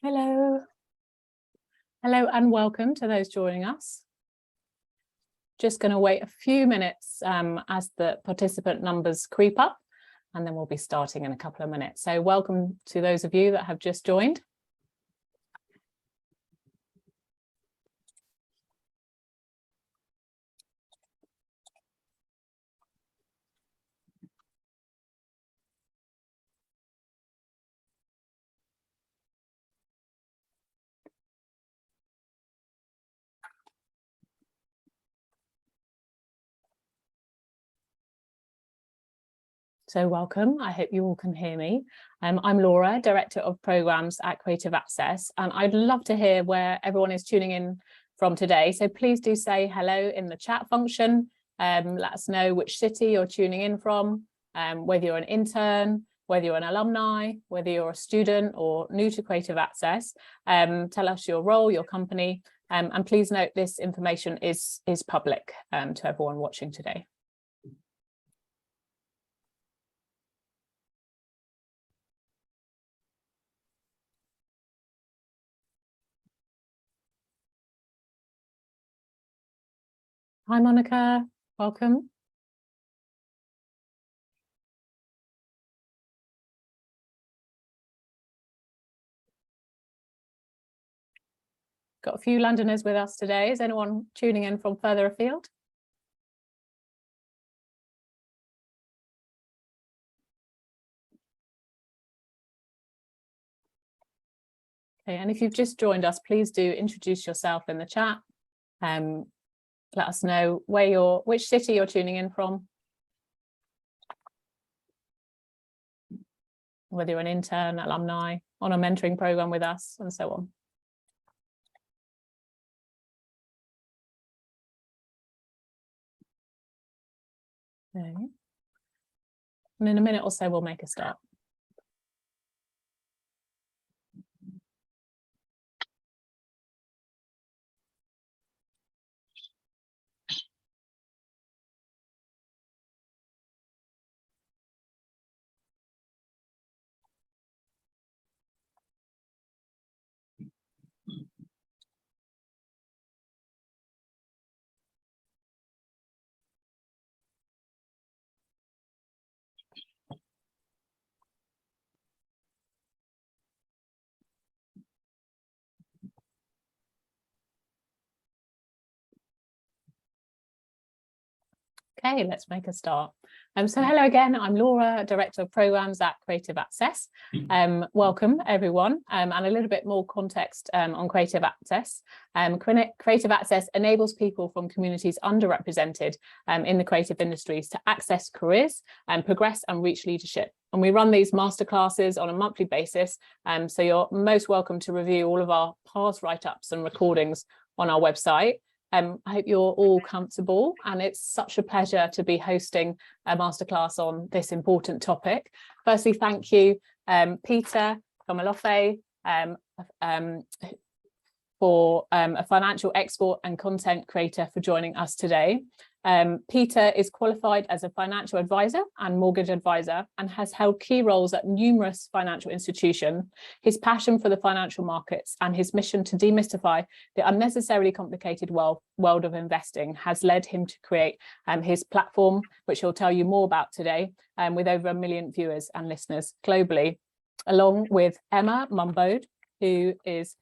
Hello. Hello and welcome to those joining us. Just going to wait a few minutes as the participant numbers creep up, and then we'll be starting in a couple of minutes. So welcome to those of you that have just joined. So welcome, I hope you all can hear me. I'm Laura, Director of Programmes at Creative Access, and I'd love to hear where everyone is tuning in from today. So please do say hello in the chat function. Let us know which city you're tuning in from, whether you're an intern, whether you're an alumni, whether you're a student or new to Creative Access. Tell us your role, your company, and please note this information is public to everyone watching today. Hi, Monica. Welcome. Got a few Londoners with us today. Is anyone tuning in from further afield? Okay, and if you've just joined us, please do introduce yourself in the chat. Let us know which city you're tuning in from. Whether you're an intern, alumni, on a mentoring program with us, and so on. Okay. And in a minute or so, we'll make a start. Okay, let's make a start. So hello again, I'm Laura, Director of Programmes at Creative Access. Welcome everyone, and a little bit more context on Creative Access. Creative Access enables people from communities underrepresented in the creative industries to access careers and progress and reach leadership. And we run these masterclasses on a monthly basis, so you're most welcome to review all of our past write-ups and recordings on our website. I hope you're all comfortable, and it's such a pleasure to be hosting a masterclass on this important topic. Firstly, thank you, Peter Komolafe, for a financial expert and content creator, for joining us today. Peter is qualified as a financial advisor and mortgage advisor and has held key roles at numerous financial institutions. His passion for the financial markets and his mission to demystify the unnecessarily complicated world of investing has led him to create his platform, which he'll tell you more about today, with over 1 million viewers and listeners globally, along with Emma Munbodh, who is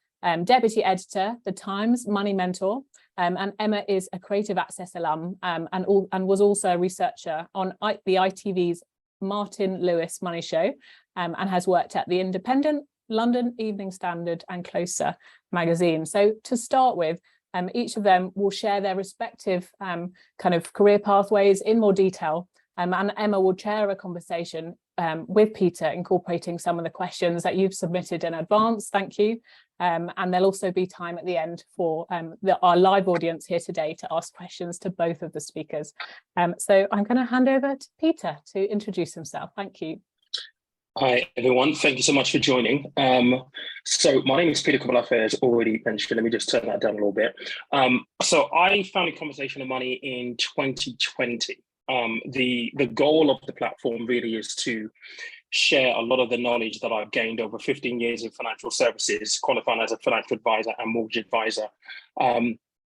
Deputy Editor, The Times Money Mentor, and Emma is a Creative Access alum and was also a researcher on the ITV's Martin Lewis Money Show, and has worked at The Independent, London Evening Standard and Closer magazine. So to start with, each of them will share their respective kind of career pathways in more detail, and Emma will chair a conversation with Peter, incorporating some of the questions that you've submitted in advance. Thank you. And there'll also be time at the end for our live audience here today to ask questions to both of the speakers. So I'm going to hand over to Peter to introduce himself. Thank you. Hi, everyone. Thank you so much for joining. So my name is Peter Komolafe, as already mentioned. Let me just turn that down a little bit. So I founded Conversation of Money in 2020. The goal of the platform really is to share a lot of the knowledge that I've gained over 15 years in financial services, qualifying as a financial advisor and mortgage advisor.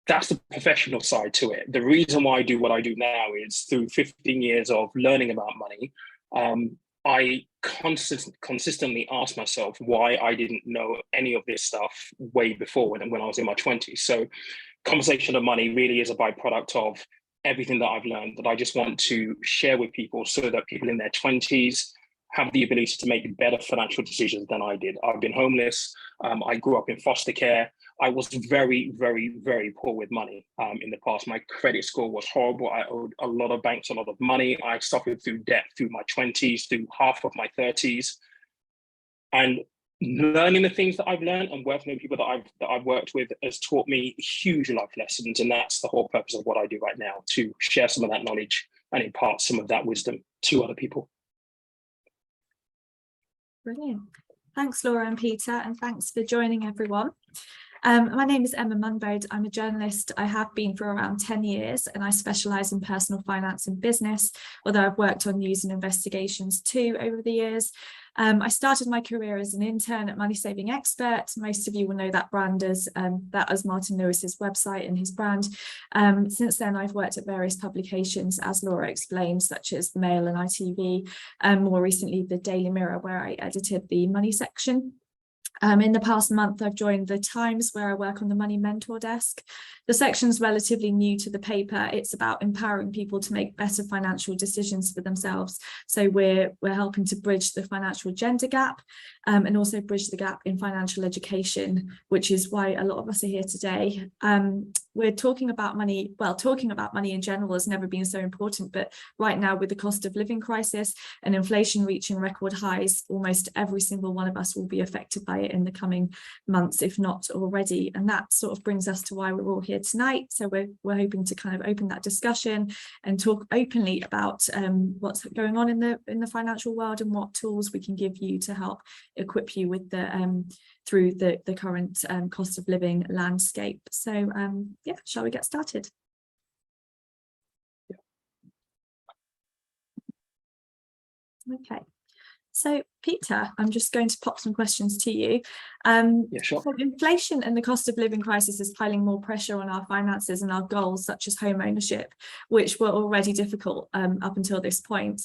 That's the professional side to it. The reason why I do what I do now is through 15 years of learning about money, I consistently ask myself why I didn't know any of this stuff way before when I was in my 20s. So conversation of money really is a byproduct of everything that I've learned that I just want to share with people so that people in their 20s have the ability to make better financial decisions than I did. I've been homeless. I grew up in foster care. I was very, very, very poor with money in the past. My credit score was horrible. I owed a lot of banks a lot of money. I suffered through debt through my 20s, through half of my 30s. And learning the things that I've learned and working with people that I've worked with has taught me huge life lessons. And that's the whole purpose of what I do right now, to share some of that knowledge and impart some of that wisdom to other people. Brilliant. Thanks, Laura and Peter, and thanks for joining everyone. My name is Emma Munbodh. I'm a journalist. I have been for around 10 years and I specialise in personal finance and business, although I've worked on news and investigations too over the years. I started my career as an intern at Money Saving Expert. Most of you will know that brand as Martin Lewis's website and his brand. Since then, I've worked at various publications, as Laura explained, such as the Mail and ITV, and more recently the Daily Mirror, where I edited the money section. In the past month, I've joined the Times, where I work on the Money Mentor desk. The section's relatively new to the paper. It's about empowering people to make better financial decisions for themselves. So we're helping to bridge the financial gender gap and also bridge the gap in financial education, which is why a lot of us are here today. We're talking about money. Well, talking about money in general has never been so important, but right now, with the cost of living crisis and inflation reaching record highs, almost every single one of us will be affected by it in the coming months, if not already. And that sort of brings us to why we're all here tonight. So we're hoping to kind of open that discussion and talk openly about what's going on in the financial world and what tools we can give you to help equip you with the through the current cost of living landscape. So yeah, shall we get started? Okay. So, Peter, I'm just going to pop some questions to you. Yeah, sure. So inflation and the cost of living crisis is piling more pressure on our finances and our goals, such as home ownership, which were already difficult up until this point.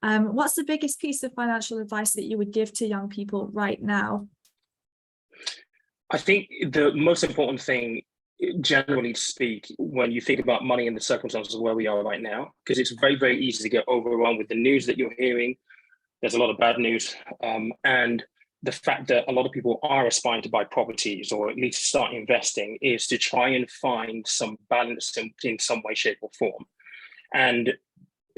What's the biggest piece of financial advice that you would give to young people right now? I think the most important thing, generally to speak, when you think about money and the circumstances of where we are right now, because it's very, very easy to get overwhelmed with the news that you're hearing. There's a lot of bad news, and the fact that a lot of people are aspiring to buy properties or at least start investing is to try and find some balance in some way, shape or form. And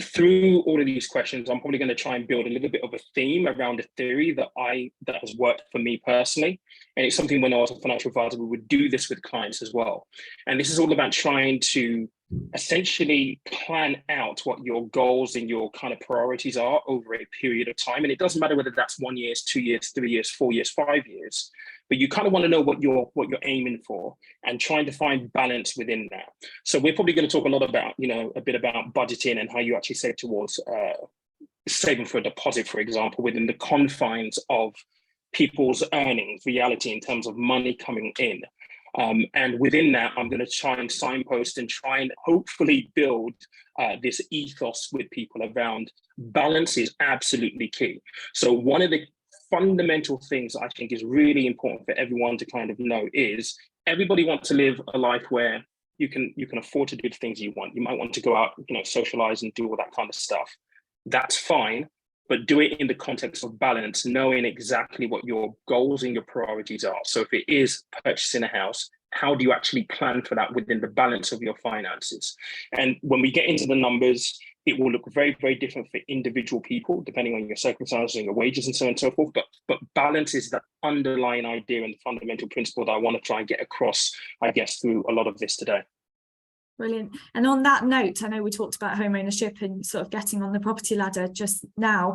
through all of these questions, I'm probably going to try and build a little bit of a theme around a theory that has worked for me personally. And it's something when I was a financial advisor, we would do this with clients as well. And this is all about trying to essentially plan out what your goals and your kind of priorities are over a period of time. And it doesn't matter whether that's 1 year, 2 years, 3 years, 4 years, 5 years, but you kind of want to know what you're aiming for and trying to find balance within that. So we're probably going to talk a lot about, a bit about budgeting and how you actually save towards saving for a deposit, for example, within the confines of people's earnings, reality in terms of money coming in. And within that, I'm going to try and signpost and try and hopefully build this ethos with people around balance is absolutely key. So one of the fundamental things I think is really important for everyone to kind of know is everybody wants to live a life where you can afford to do the things you want. You might want to go out, socialize and do all that kind of stuff. That's fine, but do it in the context of balance, knowing exactly what your goals and your priorities are. So if it is purchasing a house, how do you actually plan for that within the balance of your finances? And when we get into the numbers, it will look very, very different for individual people, depending on your circumstances and your wages and so on and so forth. But balance is that underlying idea and fundamental principle that I want to try and get across, I guess, through a lot of this today. Brilliant. And on that note, I know we talked about home ownership and sort of getting on the property ladder just now.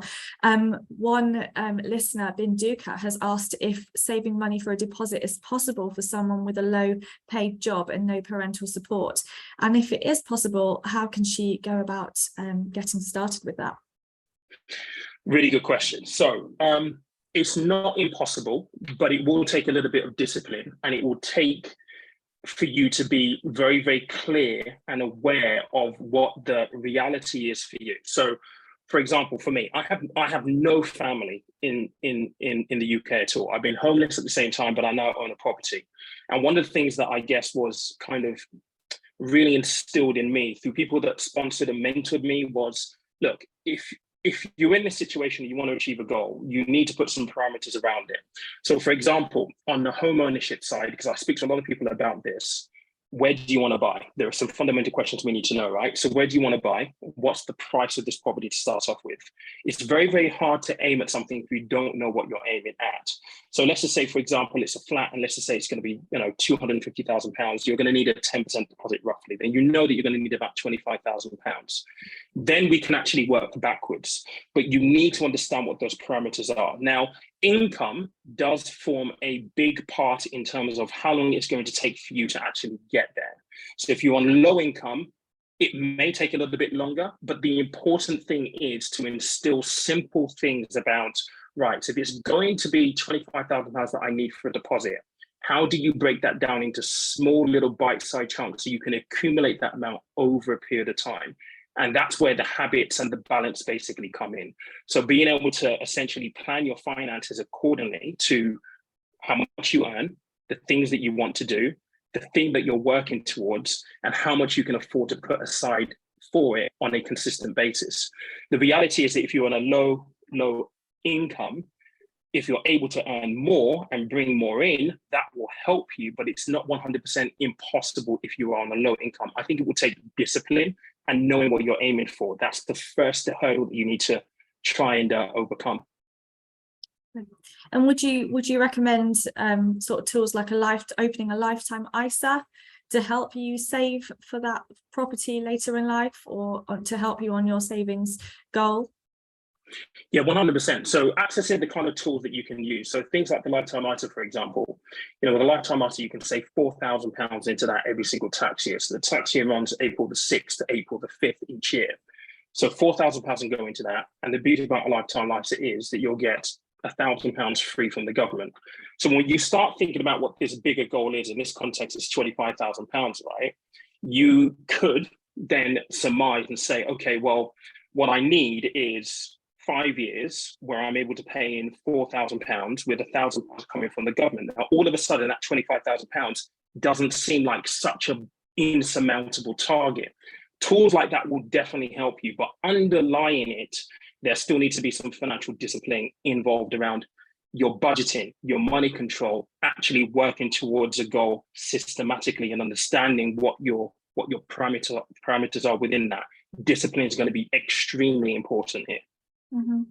One listener, Binduka, has asked if saving money for a deposit is possible for someone with a low paid job and no parental support. And if it is possible, how can she go about getting started with that? Really good question. So it's not impossible, but it will take a little bit of discipline, and it will take for you to be very, very clear and aware of what the reality is for you. So, for example, for me, I have no family in the UK at all. I've been homeless at the same time, but I now own a property. And one of the things that I guess was kind of really instilled in me through people that sponsored and mentored me was, look, if you're in this situation and you want to achieve a goal, you need to put some parameters around it. So for example, on the home ownership side, because I speak to a lot of people about this, where do you want to buy? There are some fundamental questions we need to know, right? So where do you want to buy? What's the price of this property to start off with? It's very, very hard to aim at something if you don't know what you're aiming at. So let's just say, for example, it's a flat, and let's just say it's going to be, £250,000. You're going to need a 10% deposit roughly. Then you know that you're going to need about £25,000. Then we can actually work backwards. But you need to understand what those parameters are. Now, income does form a big part in terms of how long it's going to take for you to actually get there. So if you're on low income, it may take a little bit longer, but the important thing is to instill simple things about, right, so if it's going to be £25,000 that I need for a deposit, how do you break that down into small little bite-sized chunks so you can accumulate that amount over a period of time? And that's where the habits and the balance basically come in. So being able to essentially plan your finances accordingly to how much you earn, the things that you want to do, the thing that you're working towards, and how much you can afford to put aside for it on a consistent basis. The reality is that if you're on a low income, if you're able to earn more and bring more in, that will help you, but it's not 100% impossible if you are on a low income. I think it will take discipline and knowing what you're aiming for. That's the first hurdle that you need to try and overcome. And would you recommend sort of tools like opening a lifetime ISA to help you save for that property later in life, or to help you on your savings goal? Yeah, 100%. So accessing the kind of tools that you can use. So things like the lifetime ISA, for example, with a lifetime ISA, you can save £4,000 into that every single tax year. So the tax year runs April the 6th to April the 5th each year. So £4,000 can go into that. And the beauty about a lifetime ISA is that you'll get £1,000 free from the government. So when you start thinking about what this bigger goal is, in this context, it's £25,000, right? You could then surmise and say, okay, well, what I need is 5 years where I'm able to pay in £4,000 with £1,000 coming from the government. Now, all of a sudden, that £25,000 doesn't seem like such an insurmountable target. Tools like that will definitely help you, but underlying it, there still needs to be some financial discipline involved around your budgeting, your money control, actually working towards a goal systematically and understanding what your parameters are within that. Discipline is going to be extremely important here. Mm-hmm.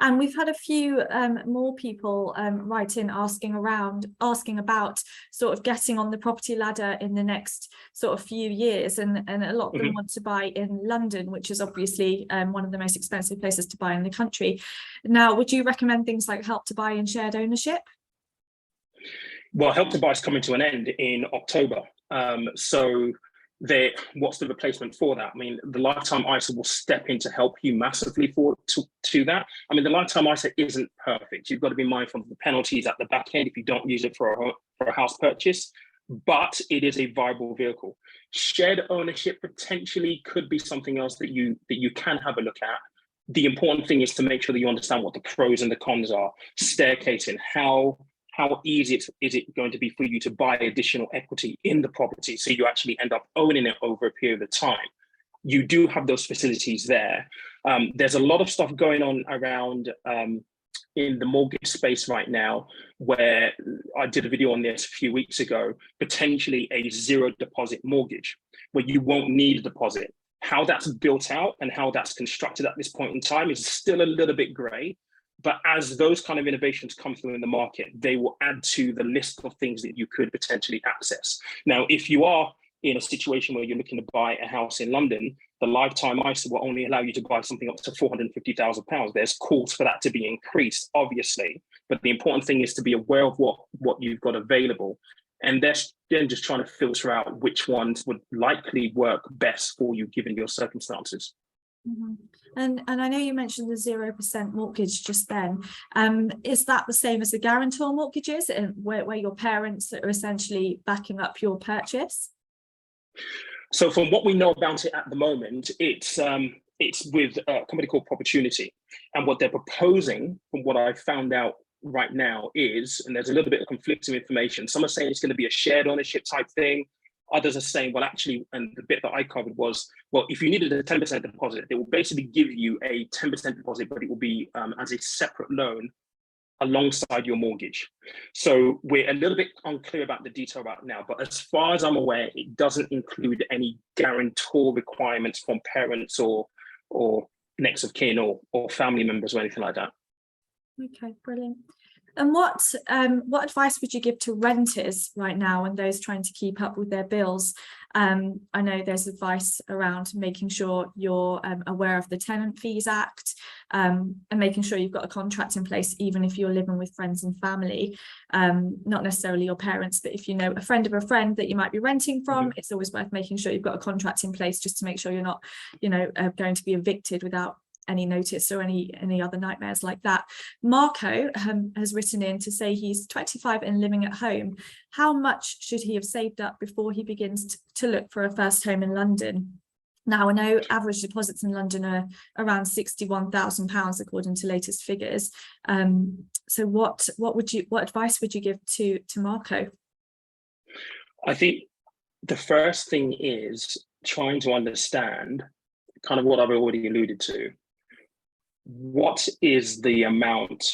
And we've had a few more people write in asking about sort of getting on the property ladder in the next sort of few years, and a lot of them want to buy in London, which is obviously one of the most expensive places to buy in the country. Now, would you recommend things like Help to Buy and shared ownership? Well, Help to Buy is coming to an end in October. What's the replacement for that? I mean, the lifetime ISA will step in to help you massively to that. I mean, the lifetime ISA isn't perfect. You've got to be mindful of the penalties at the back end if you don't use it for a house purchase, but it is a viable vehicle. Shared ownership potentially could be something else that you can have a look at. The important thing is to make sure that you understand what the pros and the cons are. Staircasing, how easy is it going to be for you to buy additional equity in the property so you actually end up owning it over a period of time? You do have those facilities there. There's a lot of stuff going on around in the mortgage space right now, where I did a video on this a few weeks ago, potentially a zero deposit mortgage, where you won't need a deposit. How that's built out and how that's constructed at this point in time is still a little bit gray. But as those kind of innovations come through in the market, they will add to the list of things that you could potentially access. Now, if you are in a situation where you're looking to buy a house in London, the lifetime ISA will only allow you to buy something up to £450,000. There's calls for that to be increased, obviously. But the important thing is to be aware of what you've got available. And then just trying to filter out which ones would likely work best for you given your circumstances. Mhm. And I know you mentioned the 0% mortgage just then. Is that the same as the guarantor mortgages, and where your parents are essentially backing up your purchase? So from what we know about it at the moment, it's with a company called Opportunity, and what they're proposing, from what I found out right now, is, and there's a little bit of conflicting information. Some are saying it's going to be a shared ownership type thing. Others are saying, well, actually, and the bit that I covered was, well, if you needed a 10% deposit, they will basically give you a 10% deposit, but it will be as a separate loan alongside your mortgage. So we're a little bit unclear about the detail right now, but as far as I'm aware, it doesn't include any guarantor requirements from parents or next of kin or family members or anything like that. Okay, brilliant. And what advice would you give to renters right now and those trying to keep up with their bills? I know there's advice around making sure you're aware of the Tenant Fees Act, and making sure you've got a contract in place, even if you're living with friends and family, not necessarily your parents, but if you know a friend of a friend that you might be renting from, it's always worth making sure you've got a contract in place, just to make sure you're not, going to be evicted without any notice or any other nightmares like that. Marco has written in to say he's 25 and living at home. How much should he have saved up before he begins to look for a first home in London? Now, I know average deposits in London are around £61,000 according to latest figures. So what advice would you give to Marco? I think the first thing is trying to understand kind of what I've already alluded to. What is the amount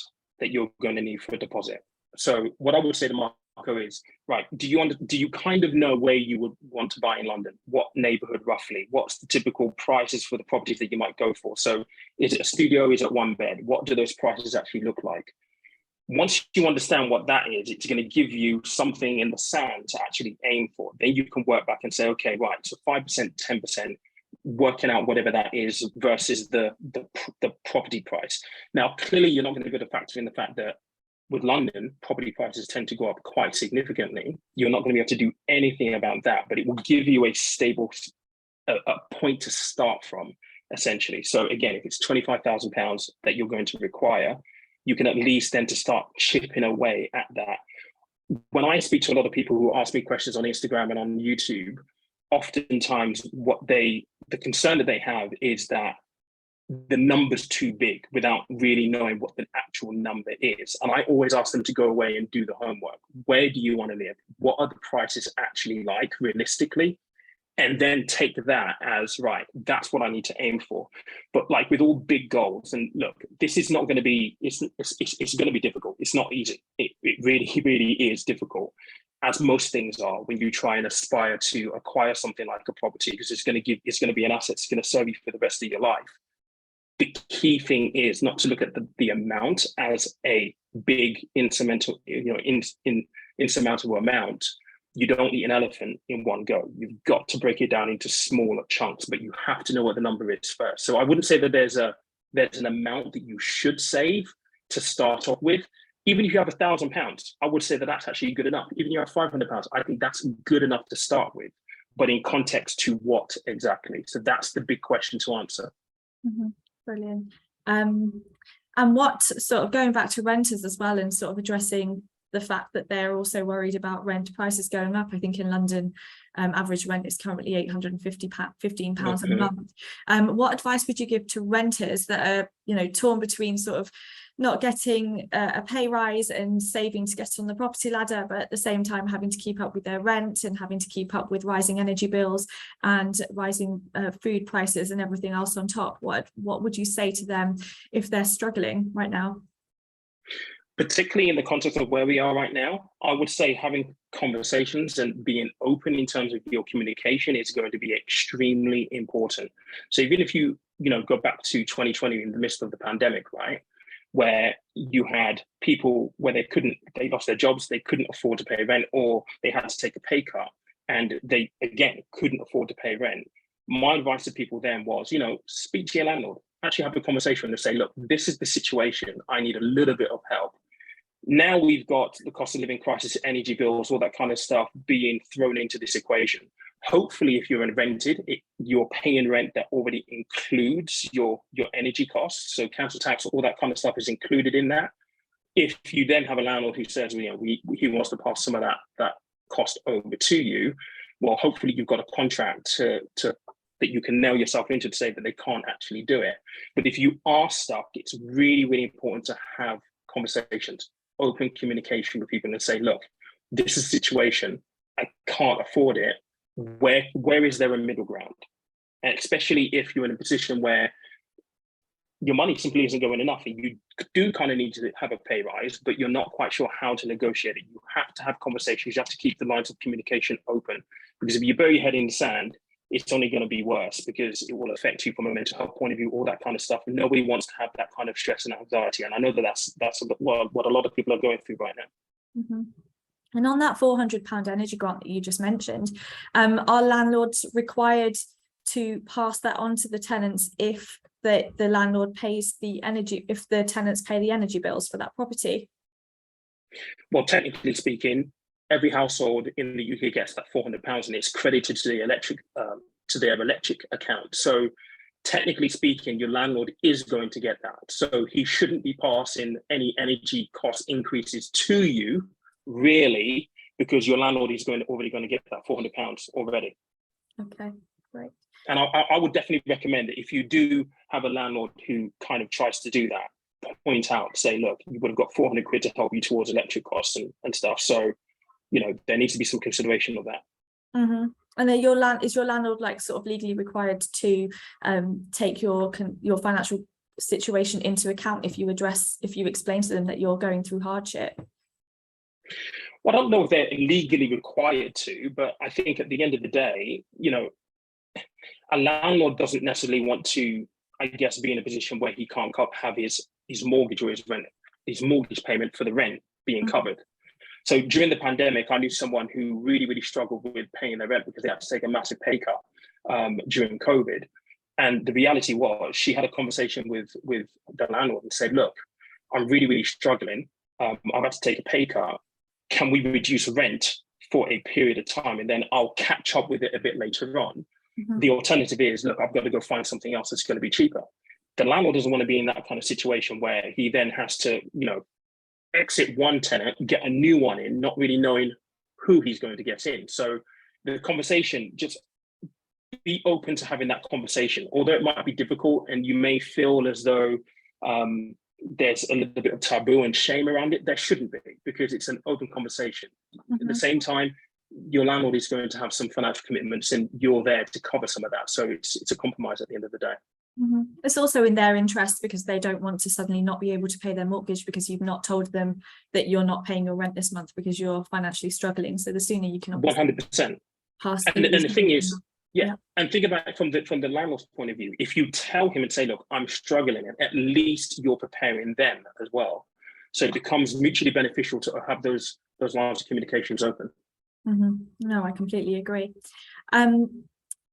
that you're going to need for a deposit? So what I would say to Marco is, right, do you kind of know where you would want to buy in London? What neighborhood roughly? What's the typical prices for the properties that you might go for? So is it a studio? Is it one bed? What do those prices actually look like? Once you understand what that is, it's going to give you something in the sand to actually aim for. Then you can work back and say, okay, right, so 5%, 10%, working out whatever that is versus the property price. Now, clearly, you're not going to be able to factor in the fact that with London, property prices tend to go up quite significantly. You're not going to be able to do anything about that, but it will give you a stable a point to start from, essentially. So again, if it's £25,000 that you're going to require, you can at least then to start chipping away at that. When I speak to a lot of people who ask me questions on Instagram and on YouTube, oftentimes the concern that they have is that the number's too big without really knowing what the actual number is. And I always ask them to go away and do the homework. Where do you want to live? What are the prices actually like realistically? And then take that as, right, that's what I need to aim for. But like with all big goals, and look, this is not going to be, it's going to be difficult. It's not easy. It really, really is difficult, as most things are when you try and aspire to acquire something like a property, because it's going to be an asset. It's going to serve you for the rest of your life. The key thing is not to look at the amount as a big insurmountable amount. You don't eat an elephant in one go. You've got to break it down into smaller chunks, but you have to know what the number is first. So I wouldn't say that there's an amount that you should save to start off with. Even if you have £1,000, I would say that that's actually good enough. Even if you have £500, I think that's good enough to start with, but in context to what exactly? So that's the big question to answer. Mm-hmm. Brilliant. And what sort of going back to renters as well, and sort of addressing the fact that they're also worried about rent prices going up. I think in London, average rent is currently £815 a month. What advice would you give to renters that are, torn between sort of not getting a pay rise and saving to get on the property ladder, but at the same time having to keep up with their rent and having to keep up with rising energy bills and rising food prices and everything else on top? What would you say to them if they're struggling right now? Particularly in the context of where we are right now, I would say having conversations and being open in terms of your communication is going to be extremely important. So even if you go back to 2020 in the midst of the pandemic, right, where you had people where they lost their jobs, they couldn't afford to pay rent, or they had to take a pay cut, and they again couldn't afford to pay rent. My advice to people then was, speak to your landlord, actually have a conversation and say, look, this is the situation. I need a little bit of help. Now we've got the cost of living crisis, energy bills, all that kind of stuff being thrown into this equation. Hopefully, if you're rented, you're paying rent that already includes your energy costs. So council tax, all that kind of stuff is included in that. If you then have a landlord who says, he wants to pass some of that cost over to you, well, hopefully you've got a contract that you can nail yourself into to say that they can't actually do it. But if you are stuck, it's really, really important to have conversations, open communication with people and say, look, this is a situation, I can't afford it. Where is there a middle ground? And especially if you're in a position where your money simply isn't going enough and you do kind of need to have a pay rise, but you're not quite sure how to negotiate it. You have to have conversations. You have to keep the lines of communication open, because if you bury your head in the sand, it's only going to be worse, because it will affect you from a mental health point of view, all that kind of stuff. And nobody wants to have that kind of stress and anxiety. And I know that that's what a lot of people are going through right now. Mm-hmm. And on that £400 energy grant that you just mentioned, are landlords required to pass that on to the tenants if the landlord pays the energy, if the tenants pay the energy bills for that property? Well, technically speaking, every household in the UK gets that £400 and it's credited to their electric account. So technically speaking, your landlord is going to get that. So he shouldn't be passing any energy cost increases to you, really, because your landlord is already going to get that £400 already. Okay, great. And I would definitely recommend that if you do have a landlord who kind of tries to do that, point out, say, look, you would have got 400 quid to help you towards electric costs and stuff. So, there needs to be some consideration of that. Mm-hmm. And then is your landlord like sort of legally required to take your financial situation into account if you explain to them that you're going through hardship? Well, I don't know if they're legally required to, but I think at the end of the day, a landlord doesn't necessarily want to, I guess, be in a position where he can't have his mortgage or his mortgage payment for the rent being covered. So during the pandemic, I knew someone who really, really struggled with paying their rent because they had to take a massive pay cut during COVID. And the reality was, she had a conversation with the landlord and said, look, I'm really, really struggling. I've had to take a pay cut. Can we reduce rent for a period of time and then I'll catch up with it a bit later on? Mm-hmm. The alternative is, look, I've got to go find something else that's going to be cheaper. The landlord doesn't want to be in that kind of situation where he then has to, exit one tenant, get a new one in, not really knowing who he's going to get in. So the conversation, just be open to having that conversation, although it might be difficult and you may feel as though there's a little bit of taboo and shame around it. There shouldn't be, because it's an open conversation. Mm-hmm. At the same time, your landlord is going to have some financial commitments and you're there to cover some of that. So it's a compromise at the end of the day. Mm-hmm. It's also in their interest, because they don't want to suddenly not be able to pay their mortgage because you've not told them that you're not paying your rent this month because you're financially struggling. So the sooner you can 100%. pass. And the thing is, and think about it from the landlord's point of view. If you tell him and say, look, I'm struggling, and at least you're preparing them as well. So it becomes mutually beneficial to have those lines of communications open. Mm-hmm. No, I completely agree.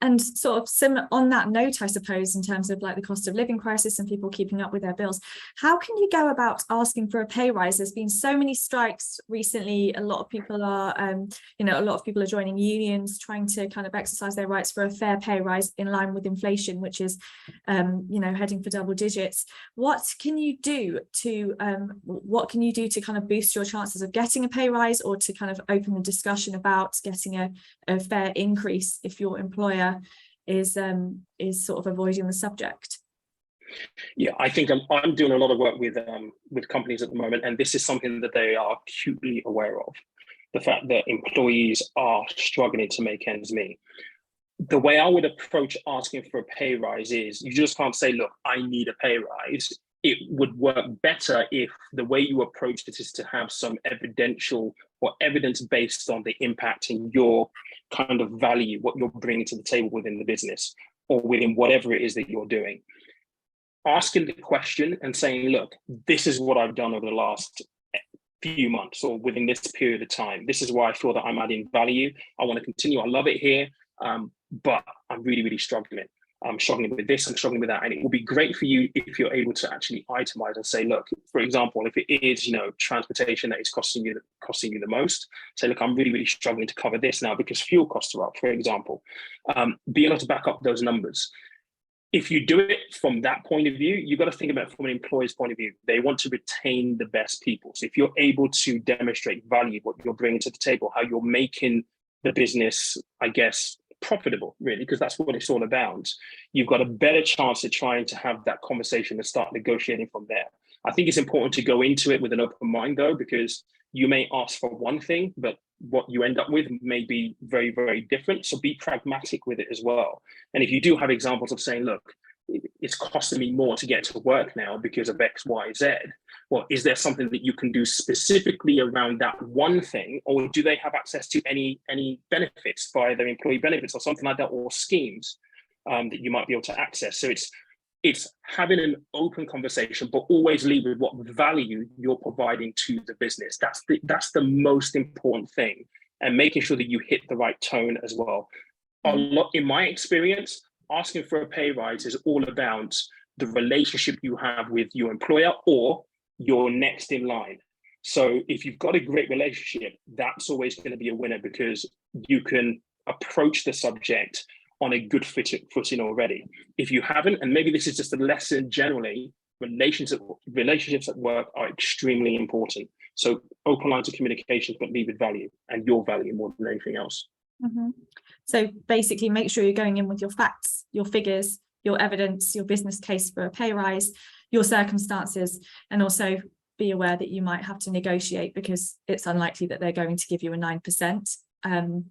And sort of on that note, I suppose, in terms of like the cost of living crisis and people keeping up with their bills, how can you go about asking for a pay rise? There's been so many strikes recently. A lot of people are joining unions, trying to kind of exercise their rights for a fair pay rise in line with inflation, which is, heading for double digits. What can you do to kind of boost your chances of getting a pay rise, or to kind of open the discussion about getting a fair increase if your employer is sort of avoiding the subject? Yeah, I think I'm doing a lot of work with companies at the moment, and this is something that they are acutely aware of, the fact that employees are struggling to make ends meet. The way I would approach asking for a pay rise is, you just can't say, look, I need a pay rise. It would work better if the way you approach it is to have some evidence based on the impact in your kind of value, what you're bringing to the table within the business or within whatever it is that you're doing. Asking the question and saying, look, this is what I've done over the last few months or within this period of time. This is why I feel that I'm adding value. I want to continue. I love it here, but I'm really, really struggling. I'm struggling with this, I'm struggling with that. And it will be great for you if you're able to actually itemize and say, look, for example, if it is, transportation that is costing you the most, say, look, I'm really, really struggling to cover this now because fuel costs are up, for example. Be able to back up those numbers. If you do it from that point of view, you've got to think about it from an employer's point of view. They want to retain the best people. So if you're able to demonstrate value, what you're bringing to the table, how you're making the business, I guess, profitable, really, because that's what it's all about, you've got a better chance at trying to have that conversation and start negotiating from there. I think it's important to go into it with an open mind, though, because you may ask for one thing, but what you end up with may be very, very different. So be pragmatic with it as well. And if you do have examples of saying, look, it's costing me more to get to work now because of X, Y, Z, well, is there something that you can do specifically around that one thing? Or do they have access to any benefits via their employee benefits or something like that, or schemes that you might be able to access? So it's having an open conversation, but always lead with what value you're providing to the business. That's the most important thing, and making sure that you hit the right tone as well. A lot, in my experience, asking for a pay rise is all about the relationship you have with your employer or your next in line. So if you've got a great relationship, that's always going to be a winner, because you can approach the subject on a good footing already. If you haven't, and maybe this is just a lesson generally, relationships at work are extremely important. So open lines of communication, but lead with value and your value more than anything else. Mm-hmm. So basically, make sure you're going in with your facts, your figures, your evidence, your business case for a pay rise, your circumstances, and also be aware that you might have to negotiate, because it's unlikely that they're going to give you a 9%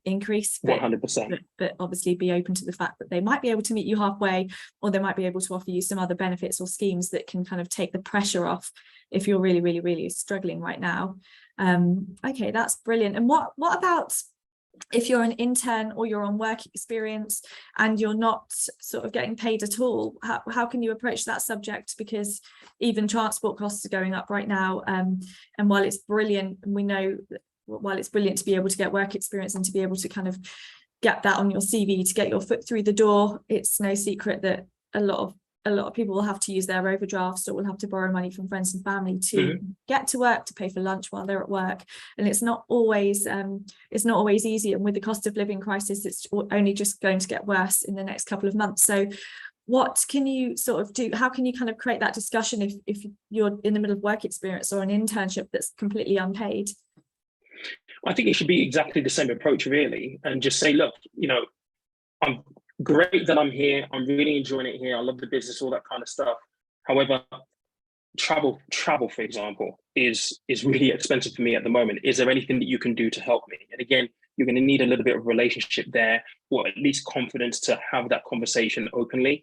increase. 100%. But obviously be open to the fact that they might be able to meet you halfway, or they might be able to offer you some other benefits or schemes that can kind of take the pressure off if you're really, really, really struggling right now. Okay, that's brilliant. And what about if you're an intern or you're on work experience and you're not sort of getting paid at all? How can you approach that subject? Because even transport costs are going up right now. And while it's brilliant, and we know that while it's brilliant to be able to get work experience and to be able to kind of get that on your CV to get your foot through the door, it's no secret that a lot of people will have to use their overdrafts, or will have to borrow money from friends and family to get to work, to pay for lunch while they're at work. And it's not always easy. And with the cost of living crisis, it's only just going to get worse in the next couple of months. So what can you sort of do? How can you kind of create that discussion if you're in the middle of work experience or an internship that's completely unpaid? I think it should be exactly the same approach, really, and just say, look, I'm great that I'm here. I'm really enjoying it here. I love the business, all that kind of stuff. However, travel, for example, is really expensive for me at the moment. Is there anything that you can do to help me? And again, you're going to need a little bit of relationship there, or at least confidence to have that conversation openly.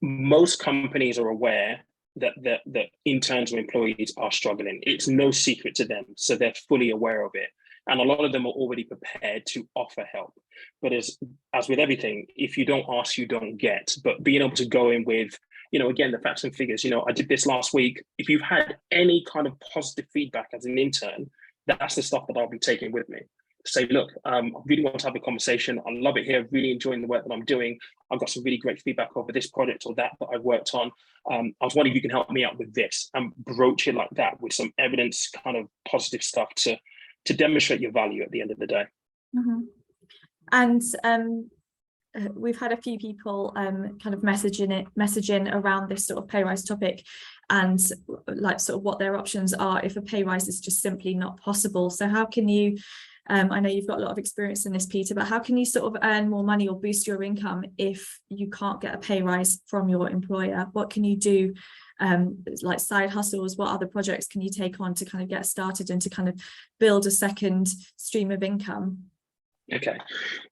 Most companies are aware that interns or employees are struggling. It's no secret to them, so they're fully aware of it. And a lot of them are already prepared to offer help. But as with everything, if you don't ask, you don't get. But being able to go in with, again, the facts and figures, I did this last week. If you've had any kind of positive feedback as an intern, that's the stuff that I'll be taking with me. Say, look, I really want to have a conversation. I love it here, really enjoying the work that I'm doing. I've got some really great feedback over this project or that I've worked on. I was wondering if you can help me out with this, and broach it like that with some evidence, kind of positive stuff to demonstrate your value at the end of the day. Mm-hmm. And we've had a few people kind of messaging around this sort of pay rise topic, and like sort of what their options are if a pay rise is just simply not possible. So how can you, I know you've got a lot of experience in this, Peter, but how can you sort of earn more money or boost your income if you can't get a pay rise from your employer? What can you do? Like side hustles, what other projects can you take on to kind of get started and to kind of build a second stream of income? Okay,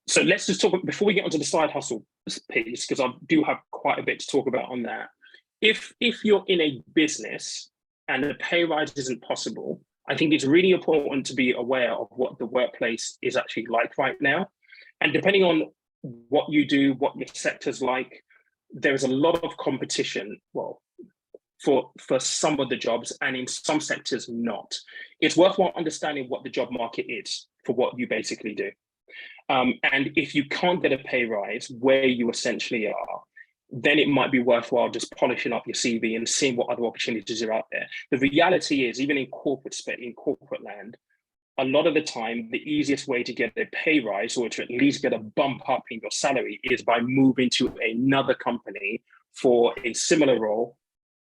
so let's just talk, before we get onto the side hustle piece, because I do have quite a bit to talk about on that. If you're in a business and the pay rise isn't possible, I think it's really important to be aware of what the workplace is actually like right now. And depending on what you do, what your sector's like, there is a lot of competition, well, for some of the jobs, and in some sectors not. It's worthwhile understanding what the job market is for what you basically do. And if you can't get a pay rise where you essentially are, then it might be worthwhile just polishing up your CV and seeing what other opportunities are out there. The reality is, even in corporate land, a lot of the time, the easiest way to get a pay rise or to at least get a bump up in your salary is by moving to another company for a similar role,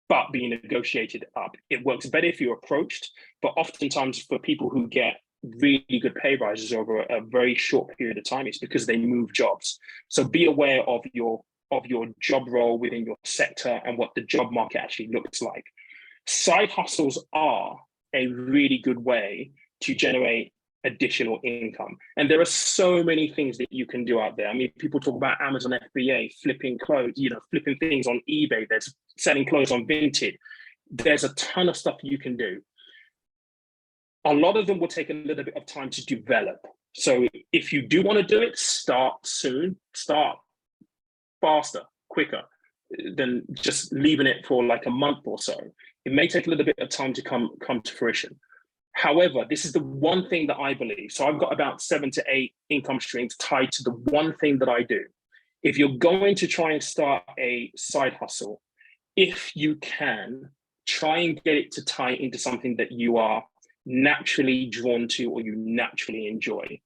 but being negotiated up. It works better if you're approached, but oftentimes for people who get really good pay rises over a very short period of time, it's because they move jobs. So be aware of your job role within your sector and what the job market actually looks like. Side hustles are a really good way to generate additional income. And there are so many things that you can do out there. I mean, people talk about Amazon FBA, flipping clothes, flipping things on eBay, there's selling clothes on Vinted. There's a ton of stuff you can do. A lot of them will take a little bit of time to develop. So if you do want to do it, start soon, start faster, quicker than just leaving it for like a month or so. It may take a little bit of time to come to fruition. However, this is the one thing that I believe. So I've got about 7 to 8 income streams tied to the one thing that I do. If you're going to try and start a side hustle, if you can, try and get it to tie into something that you are naturally drawn to or you naturally enjoy.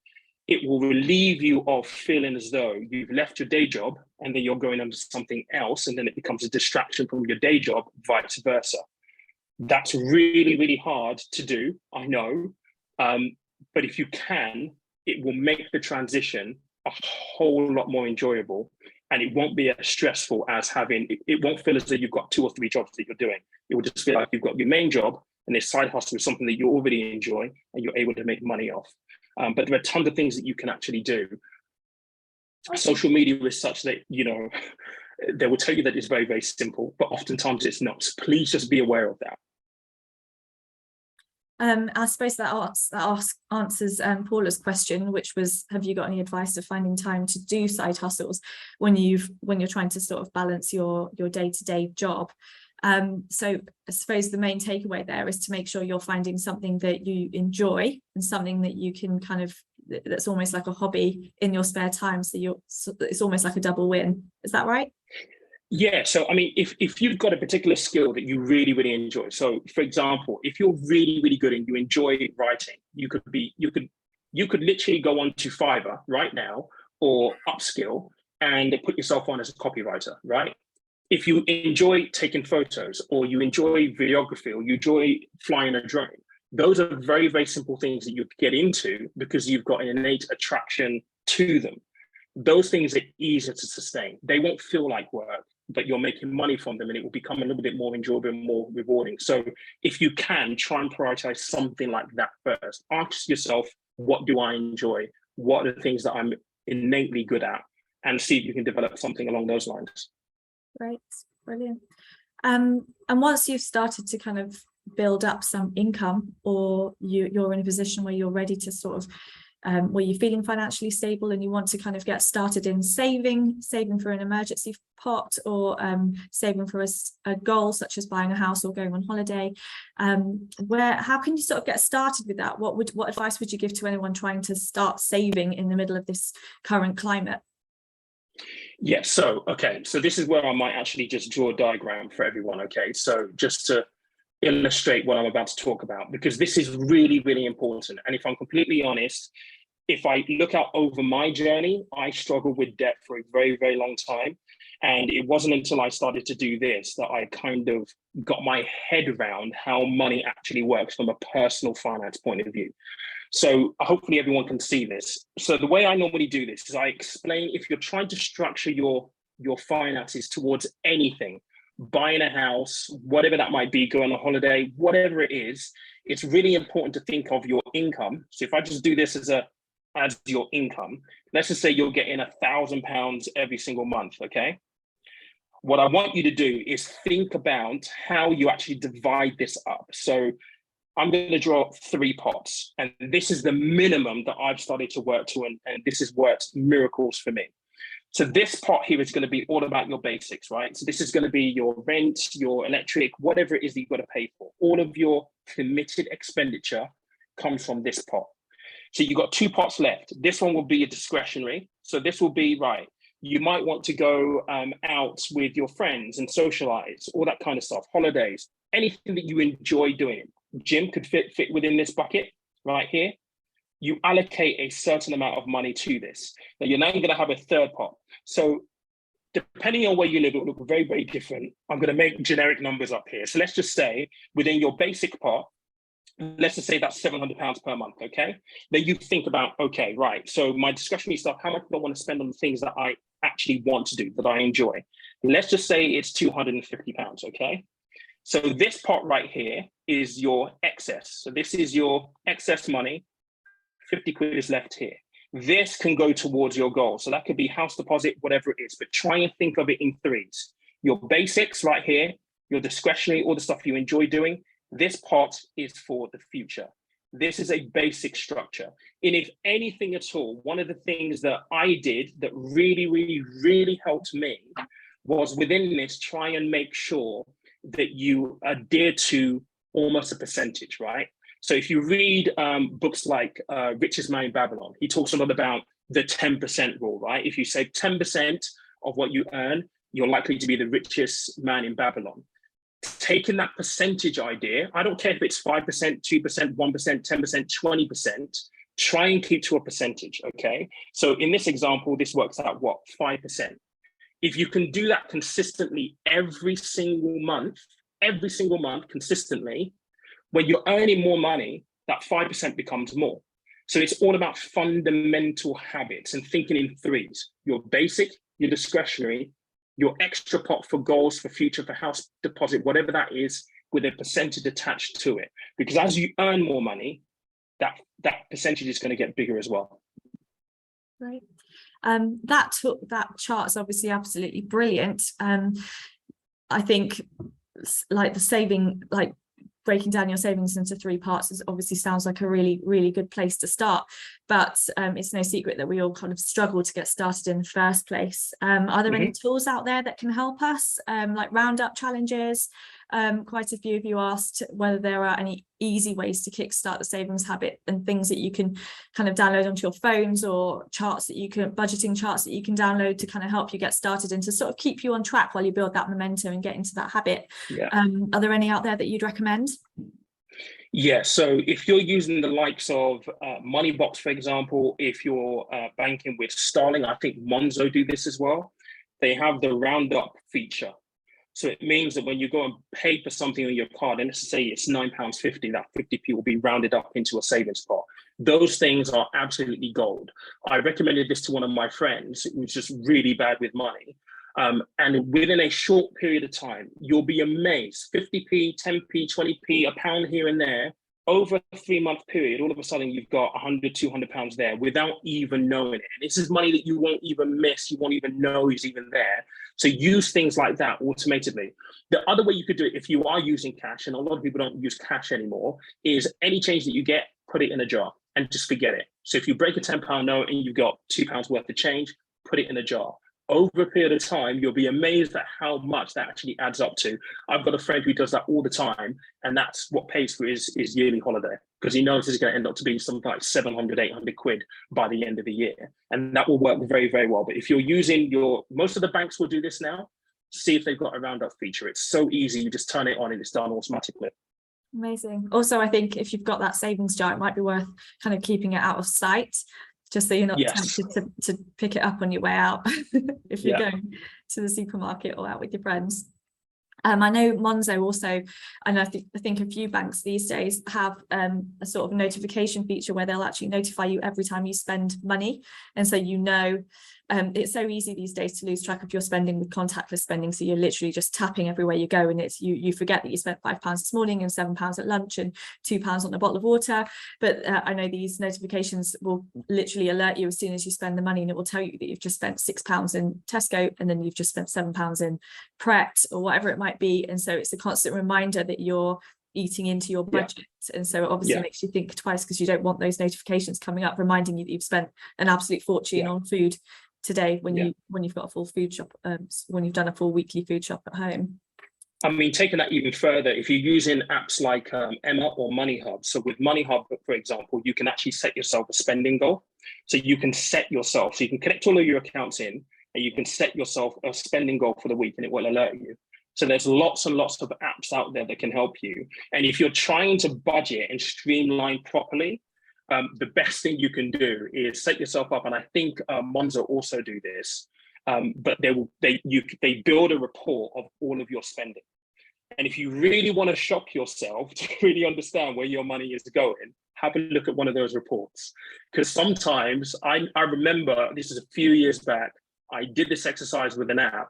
It will relieve you of feeling as though you've left your day job and then you're going on to something else, and then it becomes a distraction from your day job, vice versa. That's really, really hard to do, I know. But if you can, it will make the transition a whole lot more enjoyable, and it won't be as stressful as it won't feel as though you've got 2 or 3 jobs that you're doing. It will just feel like you've got your main job and this side hustle is something that you already enjoy and you're able to make money off. But there are tons of things that you can actually do. Social media is such that, they will tell you that it's very, very simple, but oftentimes it's not. So please just be aware of that. I suppose that answers Paula's question, which was, have you got any advice of finding time to do side hustles when you're trying to sort of balance your day-to-day job? So I suppose the main takeaway there is to make sure you're finding something that you enjoy and something that you can that's almost like a hobby in your spare time. So it's almost like a double win. Is that right? Yeah. So, I mean, if you've got a particular skill that you really, really enjoy. So, for example, if you're really, really good and you enjoy writing, you could literally go on to Fiverr right now or Upskill and put yourself on as a copywriter, right? If you enjoy taking photos or you enjoy videography or you enjoy flying a drone, those are very, very simple things that you get into because you've got an innate attraction to them. Those things are easier to sustain. They won't feel like work, but you're making money from them and it will become a little bit more enjoyable and more rewarding. So if you can, try and prioritize something like that first. Ask yourself, what do I enjoy? What are the things that I'm innately good at? And see if you can develop something along those lines. Right, brilliant. And once you've started to kind of build up some income, or you're in a position where you're ready to sort of where you're feeling financially stable and you want to kind of get started in saving for an emergency pot, or saving for a goal such as buying a house or going on holiday, how can you sort of get started with that? What advice would you give to anyone trying to start saving in the middle of this current climate? Yeah, so this is where I might actually just draw a diagram for everyone, okay? So just to illustrate what I'm about to talk about, because this is really, really important. And if I'm completely honest, if I look out over my journey, I struggled with debt for a very, very long time. And it wasn't until I started to do this that I kind of got my head around how money actually works from a personal finance point of view. So hopefully everyone can see this. So the way I normally do this is I explain, if you're trying to structure your finances towards anything, buying a house, whatever that might be, going on holiday, whatever it is, it's really important to think of your income. So if I just do this as your income, let's just say you're getting £1,000 every single month, okay? What I want you to do is think about how you actually divide this up. So I'm going to draw 3 pots, and this is the minimum that I've started to work to, and this has worked miracles for me. So this pot here is going to be all about your basics, right? So this is going to be your rent, your electric, whatever it is that you've got to pay for. All of your committed expenditure comes from this pot. So you've got 2 pots left. This one will be a discretionary. So this will be, right, You might want to go out with your friends and socialize, all that kind of stuff, holidays, anything that you enjoy doing. Gym could fit within this bucket right here. You allocate a certain amount of money to this. Now you're now going to have a third pot. So depending on where you live, it will look very, very different. I'm going to make generic numbers up here. So let's just say within your basic pot, let's just say that's £700 per month, okay? Then you think about, okay, right, so my discretionary stuff, how much do I want to spend on the things that I actually want to do, that I enjoy? Let's just say it's £250, okay? So this pot right here is your excess. So this is your excess money, 50 quid is left here. This can go towards your goal. So that could be house deposit, whatever it is, but try and think of it in threes. Your basics right here, your discretionary, all the stuff you enjoy doing. This pot is for the future. This is a basic structure. And if anything at all, one of the things that I did that really, really, really helped me was within this, try and make sure that you adhere to almost a percentage, right? So if you read books like Richest Man in Babylon, he talks a lot about the 10% rule, right? If you save 10% of what you earn, you're likely to be the richest man in Babylon. Taking that percentage idea, I don't care if it's 5%, 2%, 1%, 10%, 20%, try and keep to a percentage, okay? So in this example, this works out what, 5%. If you can do that consistently every single month consistently, when you're earning more money, that 5% becomes more. So it's all about fundamental habits and thinking in threes. Your basic, your discretionary, your extra pot for goals, for future, for house deposit, whatever that is, with a percentage attached to it. Because as you earn more money, that percentage is going to get bigger as well. Right. That chart is obviously absolutely brilliant. I think like the saving, like breaking down your savings into three parts is obviously sounds like a really, really good place to start. But it's no secret that we all kind of struggle to get started in the first place. Are there any tools out there that can help us, like roundup challenges? Quite a few of you asked whether there are any easy ways to kickstart the savings habit and things that you can kind of download onto your phones, or charts that you can, budgeting charts that you can download to kind of help you get started and to sort of keep you on track while you build that momentum and get into that habit. Yeah. Are there any out there that you'd recommend? Yeah, so if you're using the likes of Moneybox, for example, if you're banking with Starling, I think Monzo do this as well. They have the roundup feature. So it means that when you go and pay for something on your card, and let's say it's £9.50, that 50p will be rounded up into a savings pot. Those things are absolutely gold. I recommended this to one of my friends who was just really bad with money. And within a short period of time, you'll be amazed. 50p, 10p, 20p, a pound here and there, over a 3-month period, all of a sudden you've got £100, £200 there without even knowing it. And this is money that you won't even miss, you won't even know is even there. So use things like that automatically. The other way you could do it, if you are using cash, and a lot of people don't use cash anymore, is any change that you get, put it in a jar and just forget it. So if you break a £10 note and you've got £2 worth of change, put it in a jar. Over a period of time, you'll be amazed at how much that actually adds up to. I've got a friend who does that all the time, and that's what pays for his yearly holiday, because he knows it's going to end up to be something like 700, 800 quid by the end of the year. And that will work very, very well. But if you're using most of the banks will do this now, see if they've got a roundup feature. It's so easy. You just turn it on and it's done automatically. Amazing. Also, I think if you've got that savings jar, it might be worth kind of keeping it out of sight, just so you're not tempted to pick it up on your way out if you're going to the supermarket or out with your friends. I know Monzo also, and I think a few banks these days have a sort of notification feature where they'll actually notify you every time you spend money. And so you know, it's so easy these days to lose track of your spending with contactless spending. So you're literally just tapping everywhere you go, and it's you forget that you spent £5 this morning and £7 at lunch and £2 on a bottle of water. But I know these notifications will literally alert you as soon as you spend the money, and it will tell you that you've just spent £6 in Tesco, and then you've just spent £7 in Pret or whatever it might be. And so it's a constant reminder that you're eating into your budget. And so it obviously makes you think twice, because you don't want those notifications coming up reminding you that you've spent an absolute fortune on food today when you've got a full food shop, when you've done a full weekly food shop at home. I mean, taking that even further, if you're using apps like Emma or Money Hub, so with Money Hub, for example, you can actually set yourself a spending goal. So you can set yourself, so you can connect all of your accounts in, and you can set yourself a spending goal for the week and it will alert you. So there's lots and lots of apps out there that can help you. And if you're trying to budget and streamline properly, the best thing you can do is set yourself up. And I think Monzo also do this, but they build a report of all of your spending. And if you really want to shock yourself to really understand where your money is going, have a look at one of those reports. Because sometimes I remember, this is a few years back, I did this exercise with an app,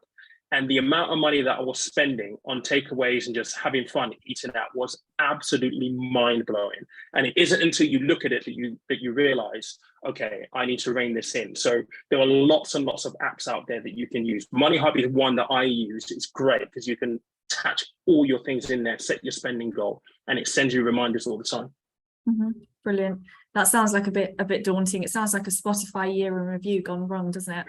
and the amount of money that I was spending on takeaways and just having fun eating out was absolutely mind-blowing. And it isn't until you look at it that you realize, okay, I need to rein this in. So there are lots and lots of apps out there that you can use. Money Hub is one that I use. It's great because you can attach all your things in there, set your spending goal, and it sends you reminders all the time. Mm-hmm. Brilliant. That sounds like a bit daunting. It sounds like a Spotify year in review gone wrong, doesn't it?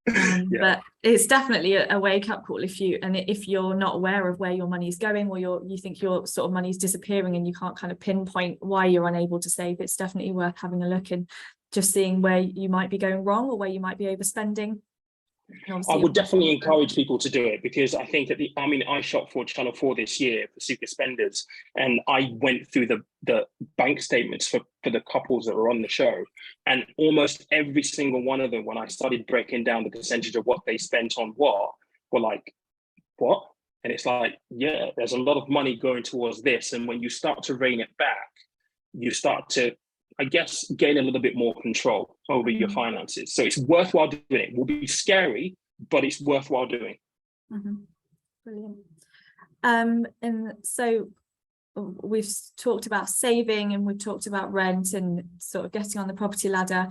Yeah. But it's definitely a wake-up call if you're not aware of where your money is going, or you think your sort of money is disappearing and you can't kind of pinpoint why you're unable to save. It's definitely worth having a look and just seeing where you might be going wrong or where you might be overspending. I would definitely encourage people to do it, because I think I shot for Channel 4 this year for Super Spenders, and I went through the bank statements for the couples that were on the show, and almost every single one of them, when I started breaking down the percentage of what they spent on what, were like, what? And it's like, yeah, there's a lot of money going towards this. And when you start to rein it back, you start to, I guess, gain a little bit more control over your finances. So it's worthwhile doing it. It will be scary, but it's worthwhile doing. Mm-hmm. Brilliant. And so we've talked about saving, and we've talked about rent and sort of getting on the property ladder.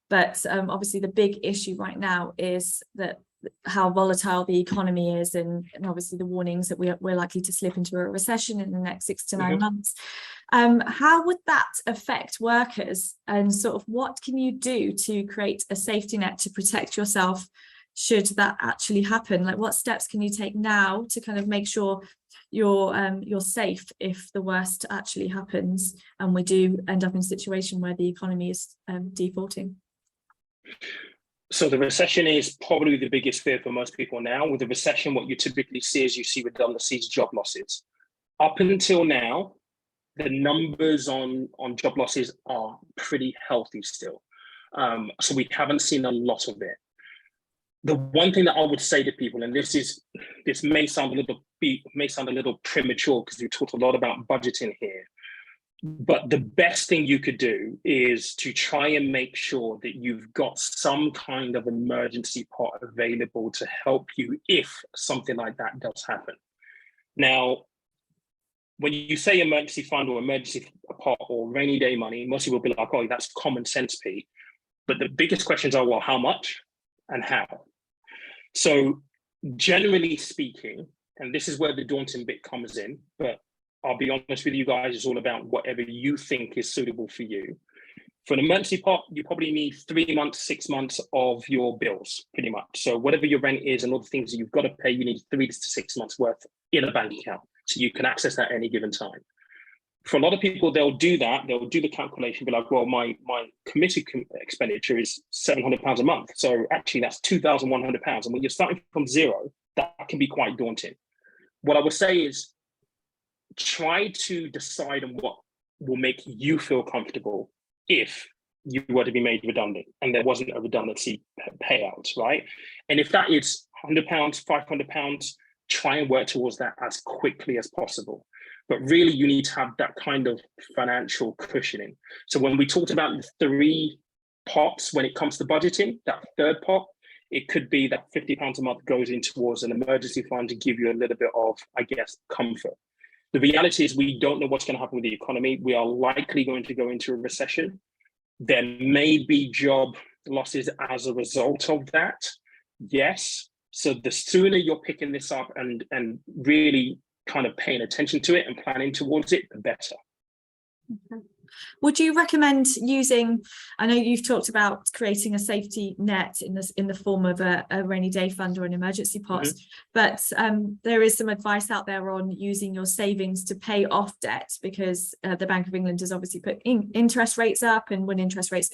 But obviously the big issue right now is that how volatile the economy is, and obviously the warnings that we're likely to slip into a recession in the next 6 to 9 months. How would that affect workers, and sort of what can you do to create a safety net to protect yourself should that actually happen? Like, what steps can you take now to kind of make sure you're safe if the worst actually happens and we do end up in a situation where the economy is defaulting? So the recession is probably the biggest fear for most people now. With the recession, what you typically see is you see redundancies, job losses. Up until now, the numbers on job losses are pretty healthy still. So we haven't seen a lot of it. The one thing that I would say to people, and this may sound a little premature because we talked a lot about budgeting here, but the best thing you could do is to try and make sure that you've got some kind of emergency pot available to help you if something like that does happen. Now, when you say emergency fund or emergency pot or rainy day money, most people will be like, oh, that's common sense, Pete. But the biggest questions are, well, how much and how? So generally speaking, and this is where the daunting bit comes in, but I'll be honest with you guys, it's all about whatever you think is suitable for you. For an emergency pot, you probably need 3 months, 6 months of your bills, pretty much. So whatever your rent is and all the things that you've got to pay, you need 3 to 6 months worth in a bank account. So you can access that at any given time. For a lot of people, they'll do that. They'll do the calculation, be like, well, my committed expenditure is £700 a month. So actually that's £2,100. And when you're starting from zero, that can be quite daunting. What I would say is try to decide on what will make you feel comfortable if you were to be made redundant and there wasn't a redundancy payout, right? And if that is £100, £500, try and work towards that as quickly as possible. But really, you need to have that kind of financial cushioning. So when we talked about the 3 pots when it comes to budgeting, that third pot, it could be that £50 a month goes in towards an emergency fund to give you a little bit of, I guess, comfort. The reality is we don't know what's going to happen with the economy. We are likely going to go into a recession. There may be job losses as a result of that. Yes. So the sooner you're picking this up and really kind of paying attention to it and planning towards it, the better. Okay. Would you recommend using, I know you've talked about creating a safety net in the form of a rainy day fund or an emergency pot, but there is some advice out there on using your savings to pay off debt, because the Bank of England has obviously put interest rates up, and when interest rates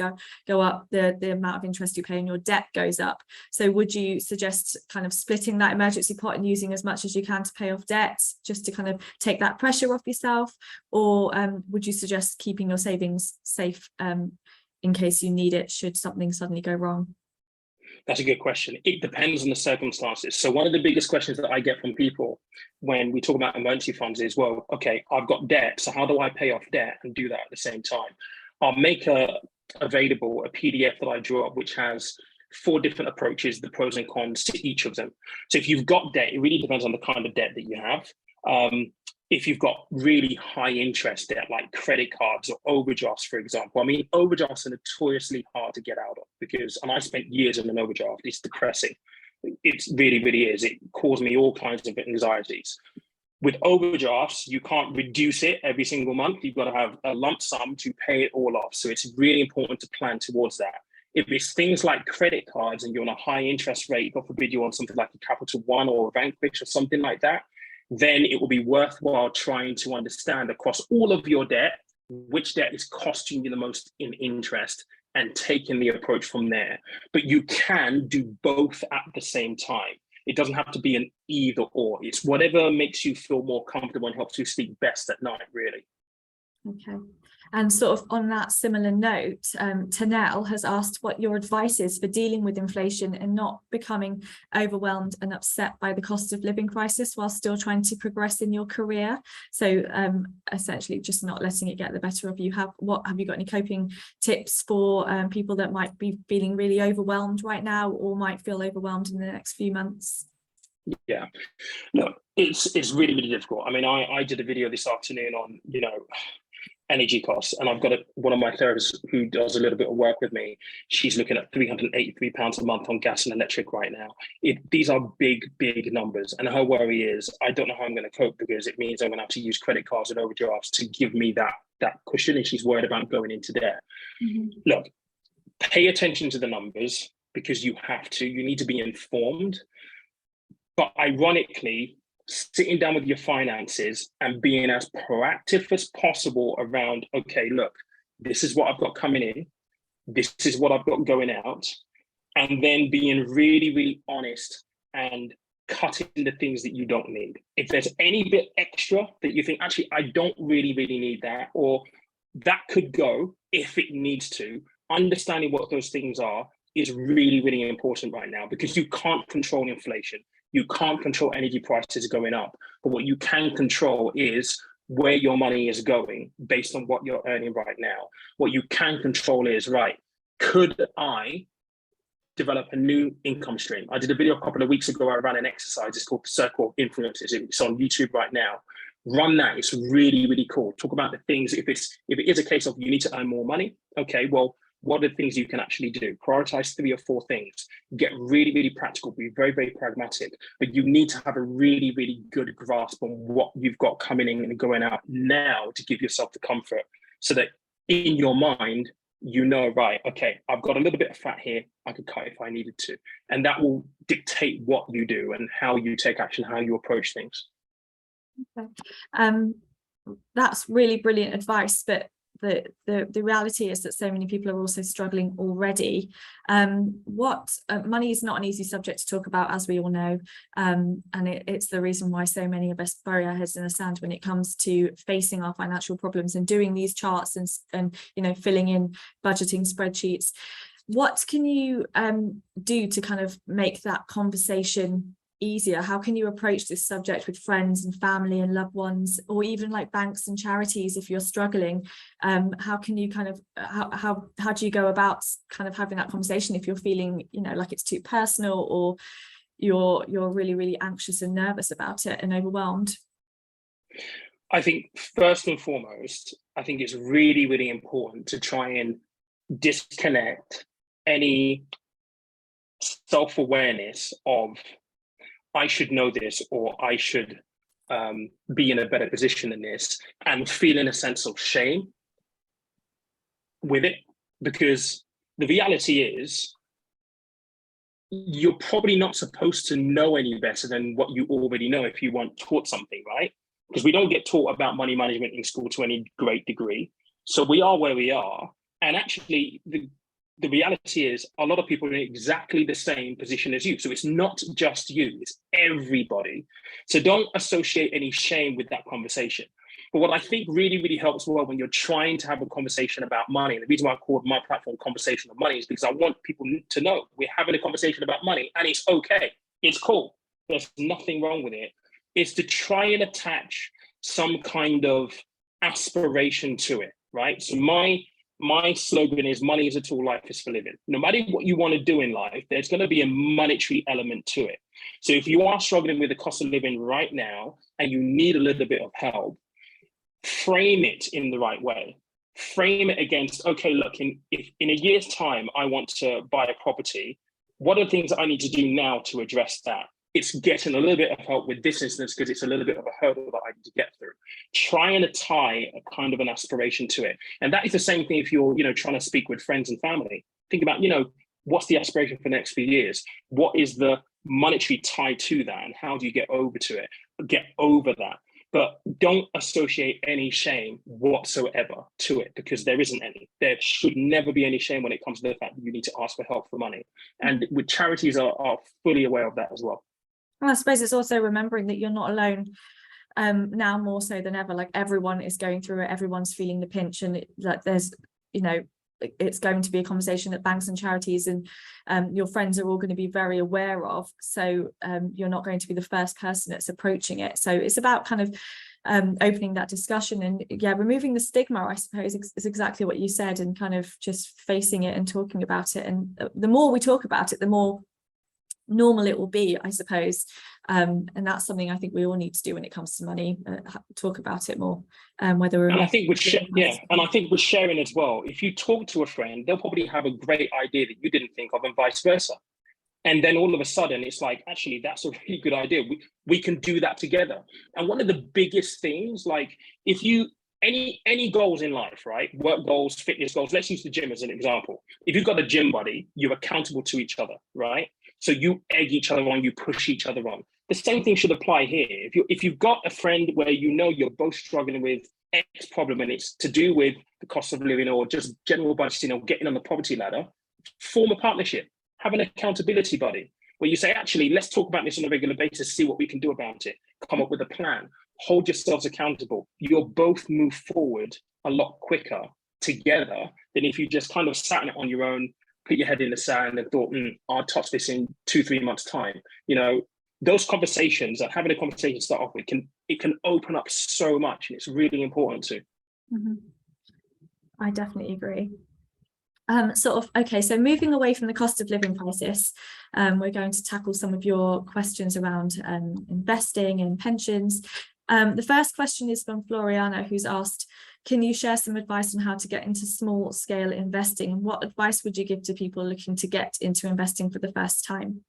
go up, the amount of interest you pay on your debt goes up. So would you suggest kind of splitting that emergency pot and using as much as you can to pay off debt, just to kind of take that pressure off yourself? Or would you suggest keeping your savings safe in case you need it should something suddenly go wrong? That's a good question. It depends on the circumstances. So one of the biggest questions that I get from people when we talk about emergency funds is, well, okay, I've got debt, so how do I pay off debt and do that at the same time? I'll make available a PDF that I draw up, which has 4 different approaches, the pros and cons to each of them. So if you've got debt, it really depends on the kind of debt that you have. If you've got really high interest debt, like credit cards or overdrafts, for example. I mean, overdrafts are notoriously hard to get out of because, and I spent years in an overdraft, it's depressing. It really, really is. It caused me all kinds of anxieties. With overdrafts, you can't reduce it every single month. You've got to have a lump sum to pay it all off. So it's really important to plan towards that. If it's things like credit cards and you're on a high interest rate, God forbid you're on something like a Capital One or a Vanquish or something like that, then it will be worthwhile trying to understand across all of your debt, which debt is costing you the most in interest, and taking the approach from there. But you can do both at the same time. It doesn't have to be an either or. It's whatever makes you feel more comfortable and helps you sleep best at night, really. Okay. And sort of on that similar note, Tanel has asked what your advice is for dealing with inflation and not becoming overwhelmed and upset by the cost of living crisis while still trying to progress in your career. So essentially just not letting it get the better of you. Have you got any coping tips for people that might be feeling really overwhelmed right now or might feel overwhelmed in the next few months? Yeah, no, it's really, really difficult. I mean, I did a video this afternoon on, energy costs, and I've got one of my therapists who does a little bit of work with me. She's looking at £383 a month on gas and electric right now. These are big numbers, and her worry is, I don't know how I'm going to cope because it means I'm going to have to use credit cards and overdrafts to give me that cushion, and she's worried about going into debt. Look, pay attention to the numbers because you have to. You need to be informed. But ironically, sitting down with your finances and being as proactive as possible around, okay, look, this is what I've got coming in, this is what I've got going out, and then being really, really honest and cutting the things that you don't need. If there's any bit extra that you think, actually, I don't really, really need that, or that could go if it needs to, understanding what those things are is really, really important right now because you can't control inflation. You can't control energy prices going up, but what you can control is where your money is going based on what you're earning right now. What you can control is, right, could I develop a new income stream? I did a video a couple of weeks ago. I ran an exercise. It's called the Circle of Influences. It's on YouTube right now. Run that. It's really, really cool. Talk about the things. If it is a case of you need to earn more money, okay, well, what are the things you can actually do? Prioritize 3 or 4 things. Get really, really practical. Be very, very pragmatic. But you need to have a really, really good grasp on what you've got coming in and going out now to give yourself the comfort so that in your mind, right, okay, I've got a little bit of fat here. I could cut if I needed to. And that will dictate what you do and how you take action, how you approach things. Okay. That's really brilliant advice, but the reality is that so many people are also struggling already. Money is not an easy subject to talk about, as we all know, and it's the reason why so many of us bury our heads in the sand when it comes to facing our financial problems and doing these charts and filling in budgeting spreadsheets. What can you do to kind of make that conversation easier? How can you approach this subject with friends and family and loved ones, or even like banks and charities if you're struggling? How can you kind of how do you go about kind of having that conversation if you're feeling like it's too personal, or you're really, really anxious and nervous about it and overwhelmed? I think first and foremost, I think it's really, really important to try and disconnect any self-awareness of I should know this, or I should be in a better position than this, and feeling a sense of shame. with it, because the reality is you're probably not supposed to know any better than what you already know if you weren't taught something, right? Because we don't get taught about money management in school to any great degree. So we are where we are. And actually, the reality is a lot of people are in exactly the same position as you. So it's not just you, it's everybody. So don't associate any shame with that conversation. But what I think really, really helps well when you're trying to have a conversation about money, and the reason why I called my platform Conversation of Money is because I want people to know we're having a conversation about money and it's okay. It's cool. There's nothing wrong with it. It's to try and attach some kind of aspiration to it, right? So my slogan is money is a tool, life is for living. No matter what you want to do in life, there's going to be a monetary element to it. So if you are struggling with the cost of living right now and you need a little bit of help, frame it in the right way. Frame it against, okay, look, if in a year's time, I want to buy a property, what are the things I need to do now to address that? It's getting a little bit of help with this instance because it's a little bit of a hurdle that I need to get through. Try and tie a kind of an aspiration to it. And that is the same thing if you're, trying to speak with friends and family. Think about, what's the aspiration for the next few years? What is the monetary tie to that? And how do you get over that? But don't associate any shame whatsoever to it, because there isn't any. There should never be any shame when it comes to the fact that you need to ask for help for money. And with charities are fully aware of that as well. And I suppose it's also remembering that you're not alone now more so than ever. Like, everyone is going through it, everyone's feeling the pinch, and there's, it's going to be a conversation that banks and charities and your friends are all going to be very aware of. So you're not going to be the first person that's approaching it. So it's about kind of opening that discussion and removing the stigma, I suppose, is exactly what you said, and kind of just facing it and talking about it. And the more we talk about it, the more normal it will be, I suppose. And that's something I think we all need to do when it comes to money, talk about it more, whether we're... And I think with sharing as well, if you talk to a friend, they'll probably have a great idea that you didn't think of, and vice versa. And then all of a sudden it's like, actually, that's a really good idea. We can do that together. And one of the biggest things, like, if you any goals in life, right? Work goals, fitness goals, let's use the gym as an example. If you've got a gym buddy, you're accountable to each other, right? So you egg each other on, you push each other on. The same thing should apply here. If you've got a friend where you're both struggling with X problem and it's to do with the cost of living or just general budgeting or getting on the poverty ladder, form a partnership, have an accountability buddy where you say, actually, let's talk about this on a regular basis, see what we can do about it, come up with a plan, hold yourselves accountable. You'll both move forward a lot quicker together than if you just kind of sat in it on your own, put your head in the sand and thought, I'll touch this in 2-3 months' time. Those conversations and having a conversation to start off with can open up so much, and it's really important too. Mm-hmm. I definitely agree. Okay, so moving away from the cost of living crisis, we're going to tackle some of your questions around investing and pensions. The first question is from Floriana, who's asked, can you share some advice on how to get into small scale investing? And what advice would you give to people looking to get into investing for the first time?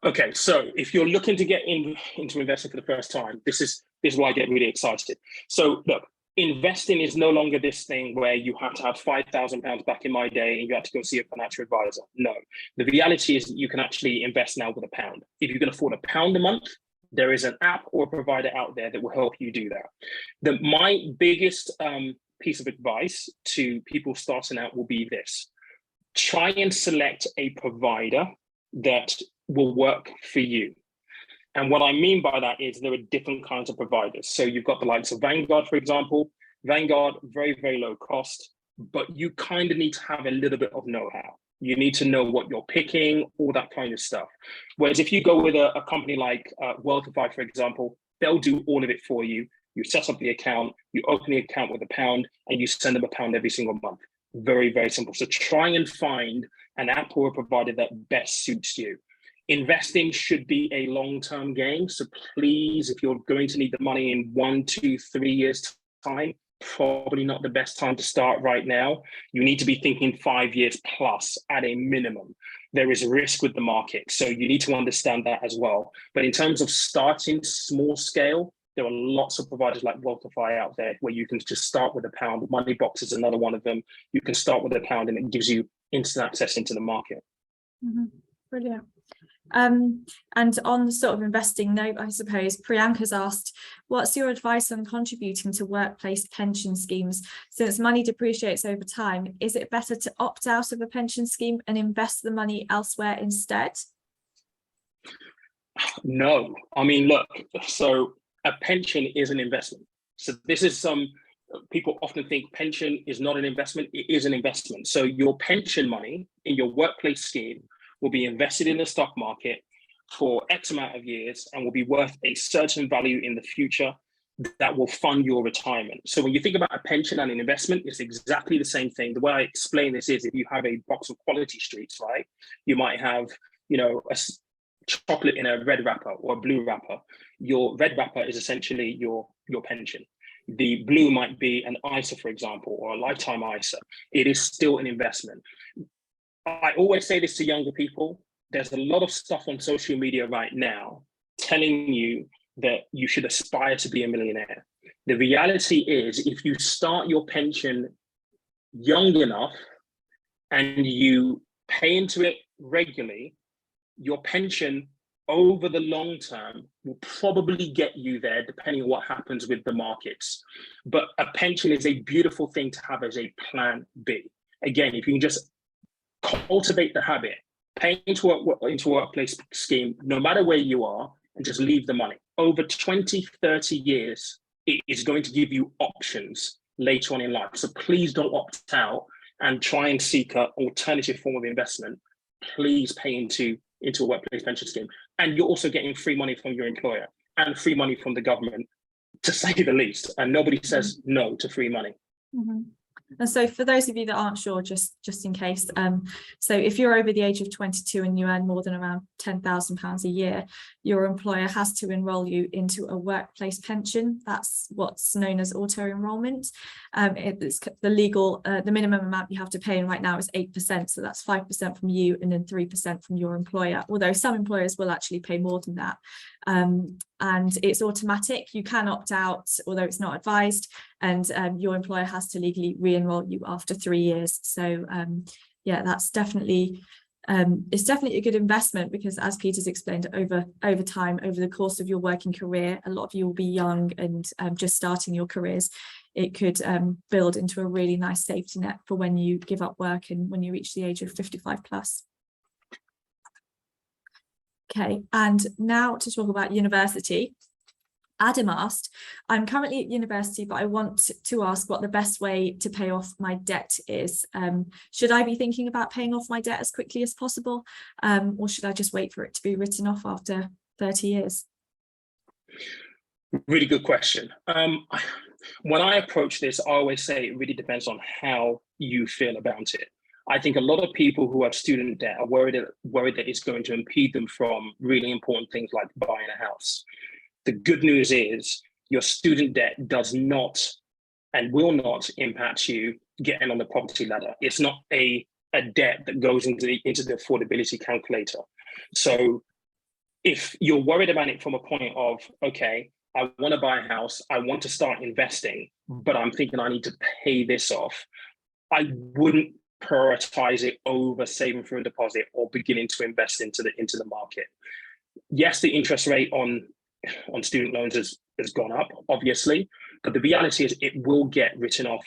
Okay, so if you're looking to get into investing for the first time, this is why I get really excited. So look, investing is no longer this thing where you have to have £5,000 back in my day and you have to go see a financial advisor. No, the reality is that you can actually invest now with £1. If you can afford £1 a month, there is an app or a provider out there that will help you do that. My biggest piece of advice to people starting out will be this. Try and select a provider that will work for you. And what I mean by that is there are different kinds of providers. So you've got the likes of Vanguard, for example. Vanguard, very, very low cost, but you kind of need to have a little bit of know-how. You need to know what you're picking, all that kind of stuff. Whereas if you go with a company like Wealthify, for example, they'll do all of it for you. You set up the account, you open the account with £1, and you send them £1 every single month. Very, very simple. So try and find an app or a provider that best suits you. Investing should be a long-term game. So please, if you're going to need the money in 1, 2, 3 years' time, probably not the best time to start right now. You need to be thinking 5 years plus at a minimum. There is risk with the market, so you need to understand that as well. But in terms of starting small scale, There are lots of providers like Wealthify out there where you can just start with £1. Moneybox is another one of them. You can start with £1 and it gives you instant access into the market. Brilliant. And on the sort of investing note, I suppose, Priyanka's asked, what's your advice on contributing to workplace pension schemes? Since money depreciates over time, is it better to opt out of a pension scheme and invest the money elsewhere instead? No, I mean, look, so a pension is an investment. So this is people often think pension is not an investment. It is an investment. So your pension money in your workplace scheme will be invested in the stock market for X amount of years and will be worth a certain value in the future that will fund your retirement. So when you think about a pension and an investment, it's exactly the same thing. The way I explain this is, if you have a box of Quality Streets, right, you might have, a chocolate in a red wrapper or a blue wrapper. Your red wrapper is essentially your pension. The blue might be an ISA, for example, or a lifetime ISA. It is still an investment. I always say this to younger people. There's a lot of stuff on social media right now telling you that you should aspire to be a millionaire. The reality is, if you start your pension young enough and you pay into it regularly, your pension over the long term will probably get you there, depending on what happens with the markets. But a pension is a beautiful thing to have as a plan B. Again, if you can just cultivate the habit, pay into a workplace scheme, no matter where you are, and just leave the money. Over 20, 30 years, it is going to give you options later on in life. So please don't opt out and try and seek an alternative form of investment. Please pay into a workplace pension scheme. And you're also getting free money from your employer and free money from the government, to say the least. And nobody says no to free money. And so for those of you that aren't sure, just in case, so if you're over the age of 22 and you earn more than around £10,000 a year, your employer has to enrol you into a workplace pension. That's what's known as auto-enrolment. It's the minimum amount you have to pay in right now is 8%. So that's 5% from you and then 3% from your employer, although some employers will actually pay more than that. And it's automatic. You can opt out, although it's not advised, and your employer has to legally re-enroll you after 3 years. So yeah, that's definitely it's definitely a good investment, because as Peter's explained, over time, over the course of your working career, a lot of you will be young and just starting your careers. It could build into a really nice safety net for when you give up work and when you reach the age of 55 plus. Okay, and now to talk about university. Adam asked, I'm currently at university, but I want to ask what the best way to pay off my debt is. Should I be thinking about paying off my debt as quickly as possible? Or should I just wait for it to be written off after 30 years? Really good question. When I approach this, I always say it really depends on how you feel about it. I think a lot of people who have student debt are worried that it's going to impede them from really important things like buying a house. The good news is your student debt does not and will not impact you getting on the property ladder. It's not a debt that goes into the affordability calculator. So if you're worried about it from a point of, okay, I want to buy a house, I want to start investing, but I'm thinking I need to pay this off, I wouldn't prioritize it over saving for a deposit or beginning to invest into the market. Yes, the interest rate on student loans has gone up, obviously, but the reality is it will get written off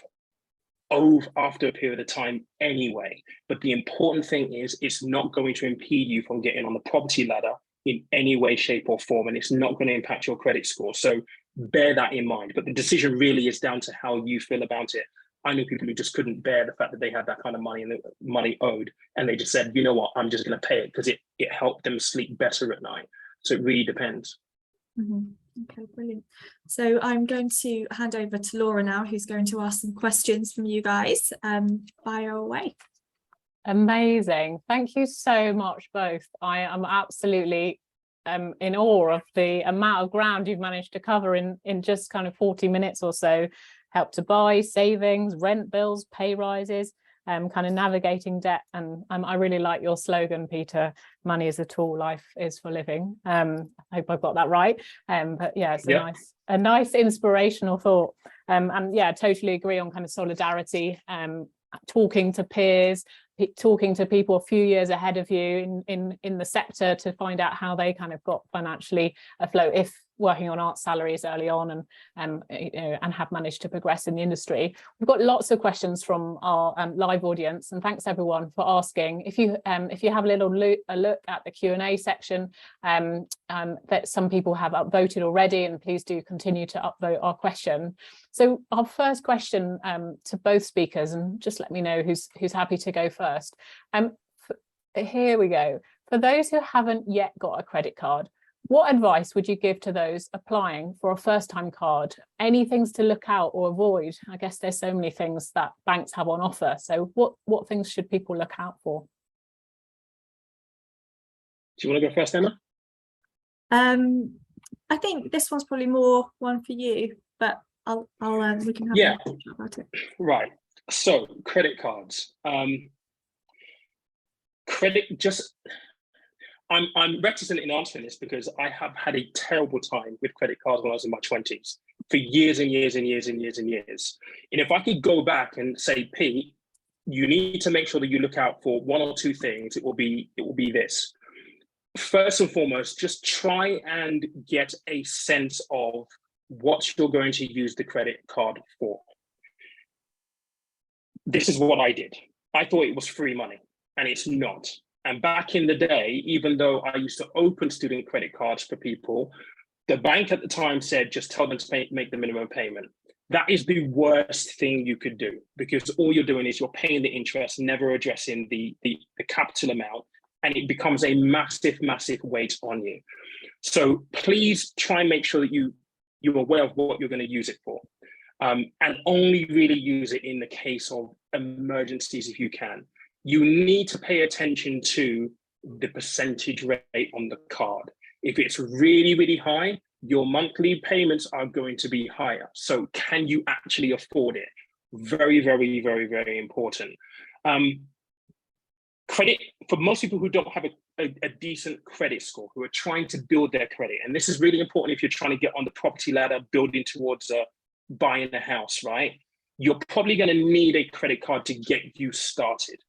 after a period of time anyway. But the important thing is it's not going to impede you from getting on the property ladder in any way, shape or form, and it's not going to impact your credit score. So bear that in mind. But the decision really is down to how you feel about it. I know people who just couldn't bear the fact that they had that kind of money and the money owed, and they just said, you know what, I'm just going to pay it because it helped them sleep better at night. So it really depends. Okay, brilliant. So I'm going to hand over to Laura now, who's going to ask some questions from you guys. Fire away. Amazing. Thank you so much, both. I am absolutely in awe of the amount of ground you've managed to cover in just kind of 40 minutes or so. Help to Buy, savings, rent bills, pay rises. kind of navigating debt. And I really like your slogan, Peter, money is a tool, life is for living. I hope I've got that right. But yeah, it's a nice inspirational thought. And yeah, totally agree on kind of solidarity, talking to peers, talking to people a few years ahead of you in the sector to find out how they kind of got financially afloat, if working on art salaries early on, and have managed to progress in the industry. We've got lots of questions from our live audience, and thanks everyone for asking. If you have a look at the Q&A section, that some people have upvoted already, and please do continue to upvote our question. So our first question to both speakers, and just let me know who's happy to go first. Here we go. For those who haven't yet got a credit card, what advice would you give to those applying for a first-time card? Any things to look out or avoid? I guess there's so many things that banks have on offer. So what things should people look out for? Do you want to go first, Emma? I think this one's probably more one for you, but we can have a chat about it. Right. So credit cards. I'm reticent in answering this because I have had a terrible time with credit cards when I was in my 20s for years and years and years and years and years. And if I could go back and say, Pete, you need to make sure that you look out for one or two things, it will be this. First and foremost, just try and get a sense of what you're going to use the credit card for. This is what I did. I thought it was free money, and it's not. And back in the day, even though I used to open student credit cards for people, the bank at the time said, just tell them to make the minimum payment. That is the worst thing you could do, because all you're doing is you're paying the interest, never addressing the capital amount, and it becomes a massive, massive weight on you. So please try and make sure that you're aware of what you're going to use it for, and only really use it in the case of emergencies if you can. You need to pay attention to the percentage rate on the card. If it's really, really high, your monthly payments are going to be higher. So can you actually afford it? Very, very, very, very important. Credit, for most people who don't have a decent credit score, who are trying to build their credit, and this is really important if you're trying to get on the property ladder, building towards buying a house, right? You're probably going to need a credit card to get you started.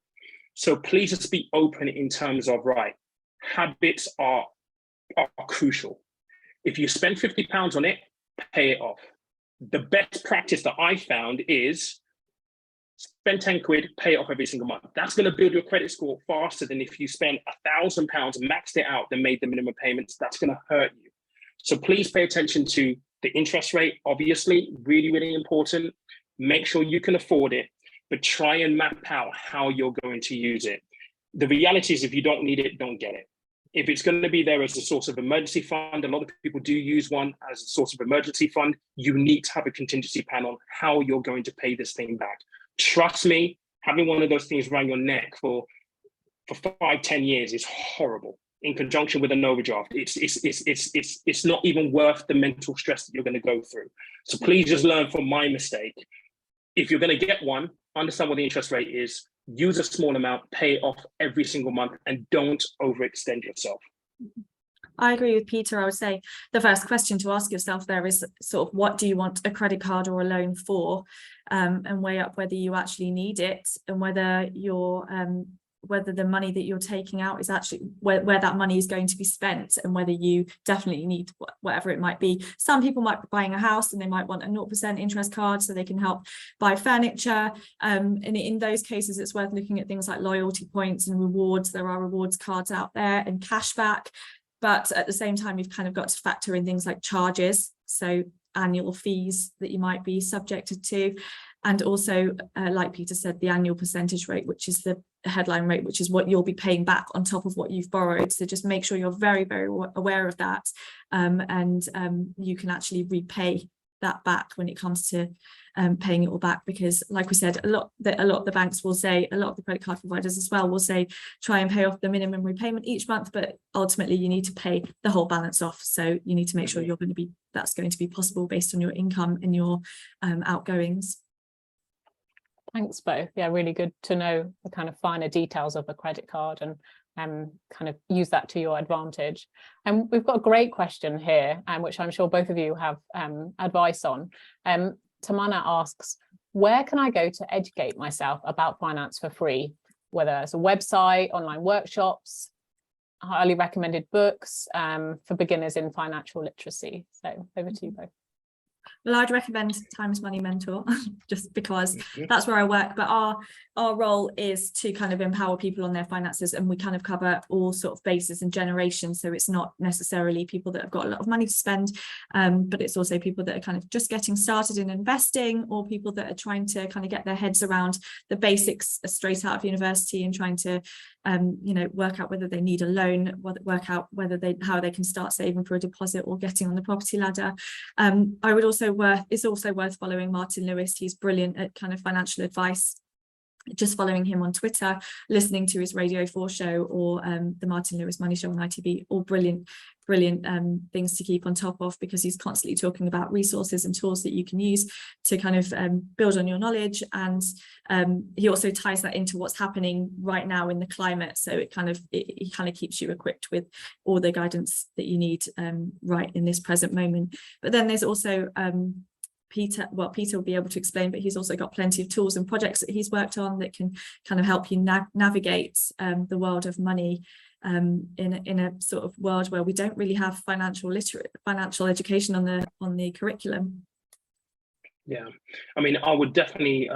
So please just be open in terms of, right, habits are crucial. If you spend £50 on it, pay it off. The best practice that I found is spend 10 quid, pay it off every single month. That's going to build your credit score faster than if you spend £1,000, maxed it out, then made the minimum payments. That's going to hurt you. So please pay attention to the interest rate, obviously, really, really important. Make sure you can afford it, but try and map out how you're going to use it. The reality is if you don't need it, don't get it. If it's going to be there as a source of emergency fund, a lot of people do use one as a source of emergency fund, you need to have a contingency plan on how you're going to pay this thing back. Trust me, having one of those things around your neck for 5-10 years is horrible. In conjunction with an overdraft, it's not even worth the mental stress that you're going to go through. So please just learn from my mistake. If you're going to get one, understand what the interest rate is, use a small amount, pay it off every single month, and don't overextend yourself. I agree with Peter. I would say the first question to ask yourself there is sort of, what do you want a credit card or a loan for, and weigh up whether you actually need it, and whether whether the money that you're taking out is actually where that money is going to be spent, and whether you definitely need whatever it might be. Some people might be buying a house and they might want a 0% interest card so they can help buy furniture. And in those cases, it's worth looking at things like loyalty points and rewards. There are rewards cards out there and cashback. But at the same time, you've kind of got to factor in things like charges, so annual fees that you might be subjected to. And also, like Peter said, the annual percentage rate, which is the headline rate, which is what you'll be paying back on top of what you've borrowed. So just make sure you're very, very aware of that. And you can actually repay that back when it comes to paying it all back, because like we said, a lot of the banks will say, a lot of the credit card providers as well will say, try and pay off the minimum repayment each month, but ultimately you need to pay the whole balance off. So you need to make sure that's going to be possible based on your income and your outgoings. Thanks both. Yeah, really good to know the kind of finer details of a credit card and kind of use that to your advantage. And we've got a great question here, which I'm sure both of you have advice on. Tamana asks, where can I go to educate myself about finance for free? Whether it's a website, online workshops, highly recommended books for beginners in financial literacy. So over to you both. Well, I'd recommend Times Money Mentor just because that's where I work, but our role is to kind of empower people on their finances, and we kind of cover all sort of bases and generations. So it's not necessarily people that have got a lot of money to spend, but it's also people that are kind of just getting started in investing, or people that are trying to kind of get their heads around the basics straight out of university and trying to work out whether they need a loan, work out how they can start saving for a deposit or getting on the property ladder. It's also worth following Martin Lewis. He's brilliant at kind of financial advice. Just following him on Twitter, listening to his Radio 4 show, or the Martin Lewis Money Show on ITV, all brilliant things to keep on top of, because he's constantly talking about resources and tools that you can use to kind of build on your knowledge. And he also ties that into what's happening right now in the climate, so it kind of keeps you equipped with all the guidance that you need right in this present moment. But then there's also Peter will be able to explain, but he's also got plenty of tools and projects that he's worked on that can kind of help you navigate the world of money in a sort of world where we don't really have financial education on the curriculum. Yeah, I mean, I would definitely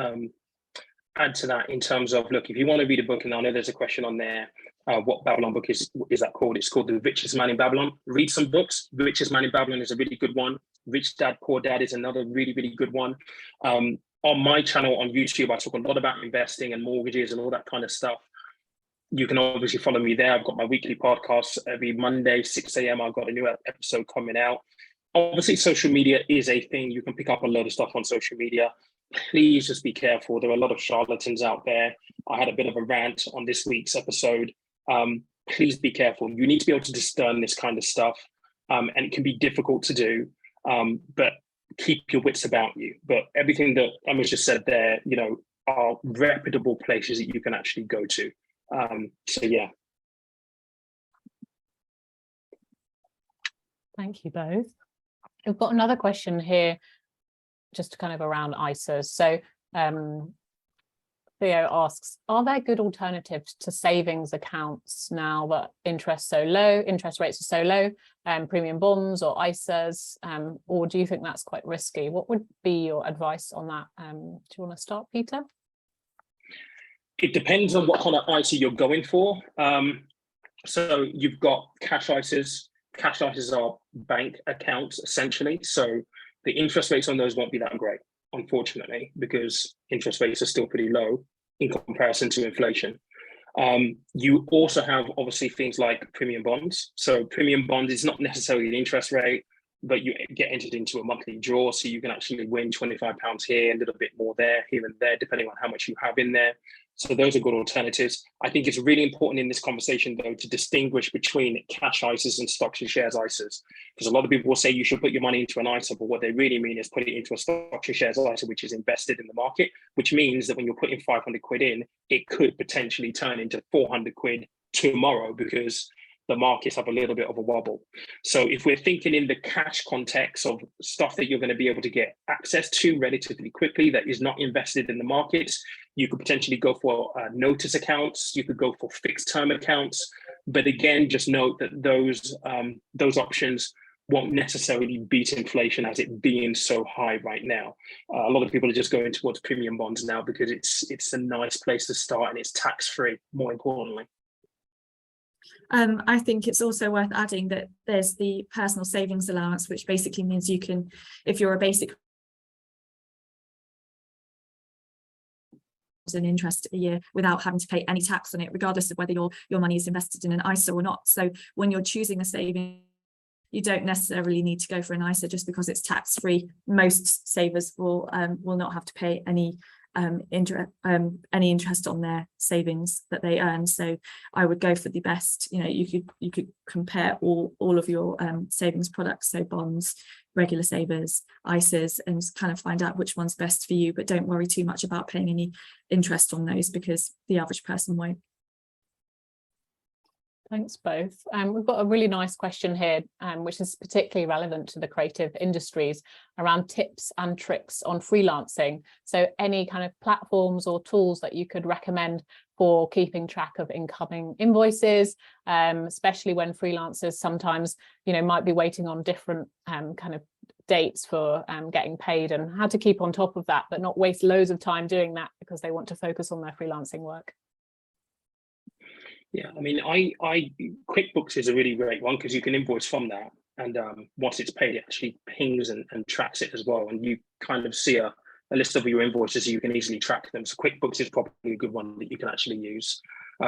add to that in terms of, look, if you want to read a book, and I know there's a question on there, what Babylon book is that called? It's called The Richest Man in Babylon. Read some books. Richest Man in Babylon is a really good one. Rich Dad, Poor Dad is another really, really good one. On my channel on YouTube, I talk a lot about investing and mortgages and all that kind of stuff. You can obviously follow me there. I've got my weekly podcasts every Monday, 6 a.m. I've got a new episode coming out. Obviously, social media is a thing. You can pick up a load of stuff on social media. Please just be careful. There are a lot of charlatans out there. I had a bit of a rant on this week's episode. Please be careful. You need to be able to discern this kind of stuff, and it can be difficult to do, but keep your wits about you. But everything that Emma's just said there, are reputable places that you can actually go to. So yeah. Thank you both. We've got another question here, just kind of around ISAs. So Theo asks, are there good alternatives to savings accounts now that interest rates are so low, premium bonds or ISAs, or do you think that's quite risky? What would be your advice on that? Do you want to start, Peter? It depends on what kind of ISA you're going for. So you've got cash ISAs. Cash ISAs are bank accounts, essentially. So the interest rates on those won't be that great, unfortunately, because interest rates are still pretty low in comparison to inflation. You also have obviously things like premium bonds. So premium bonds is not necessarily an interest rate, but you get entered into a monthly draw, so you can actually win £25 here, a little bit more there, here and there, depending on how much you have in there. So those are good alternatives. I think it's really important in this conversation, though, to distinguish between cash ISAs and stocks and shares ISAs, because a lot of people will say you should put your money into an ISA, but what they really mean is put it into a stocks and shares ISA, which is invested in the market, which means that when you're putting 500 quid in, it could potentially turn into 400 quid tomorrow because the markets have a little bit of a wobble. So if we're thinking in the cash context of stuff that you're going to be able to get access to relatively quickly that is not invested in the markets, you could potentially go for notice accounts, you could go for fixed term accounts. But again, just note that those options won't necessarily beat inflation as it being so high right now. A lot of people are just going towards premium bonds now because it's a nice place to start and it's tax-free, more importantly. I think it's also worth adding that there's the personal savings allowance, which basically means you can, if you're a basic an interest a year without having to pay any tax on it, regardless of whether your money is invested in an ISA or not. So when you're choosing a saving, you don't necessarily need to go for an ISA just because it's tax-free. Most savers will not have to pay any any interest on their savings that they earn. So I would go for the best. You could compare all of your savings products, so bonds, regular savers, ISAs, and kind of find out which one's best for you. But don't worry too much about paying any interest on those, because the average person won't. Thanks both. We've got a really nice question here, which is particularly relevant to the creative industries, around tips and tricks on freelancing. So any kind of platforms or tools that you could recommend for keeping track of incoming invoices, especially when freelancers sometimes, might be waiting on different kind of dates for getting paid, and how to keep on top of that, but not waste loads of time doing that because they want to focus on their freelancing work. Yeah, I mean, I QuickBooks is a really great one, because you can invoice from that, and once it's paid, it actually pings and tracks it as well, and you kind of see a list of your invoices, so you can easily track them. So QuickBooks is probably a good one that you can actually use.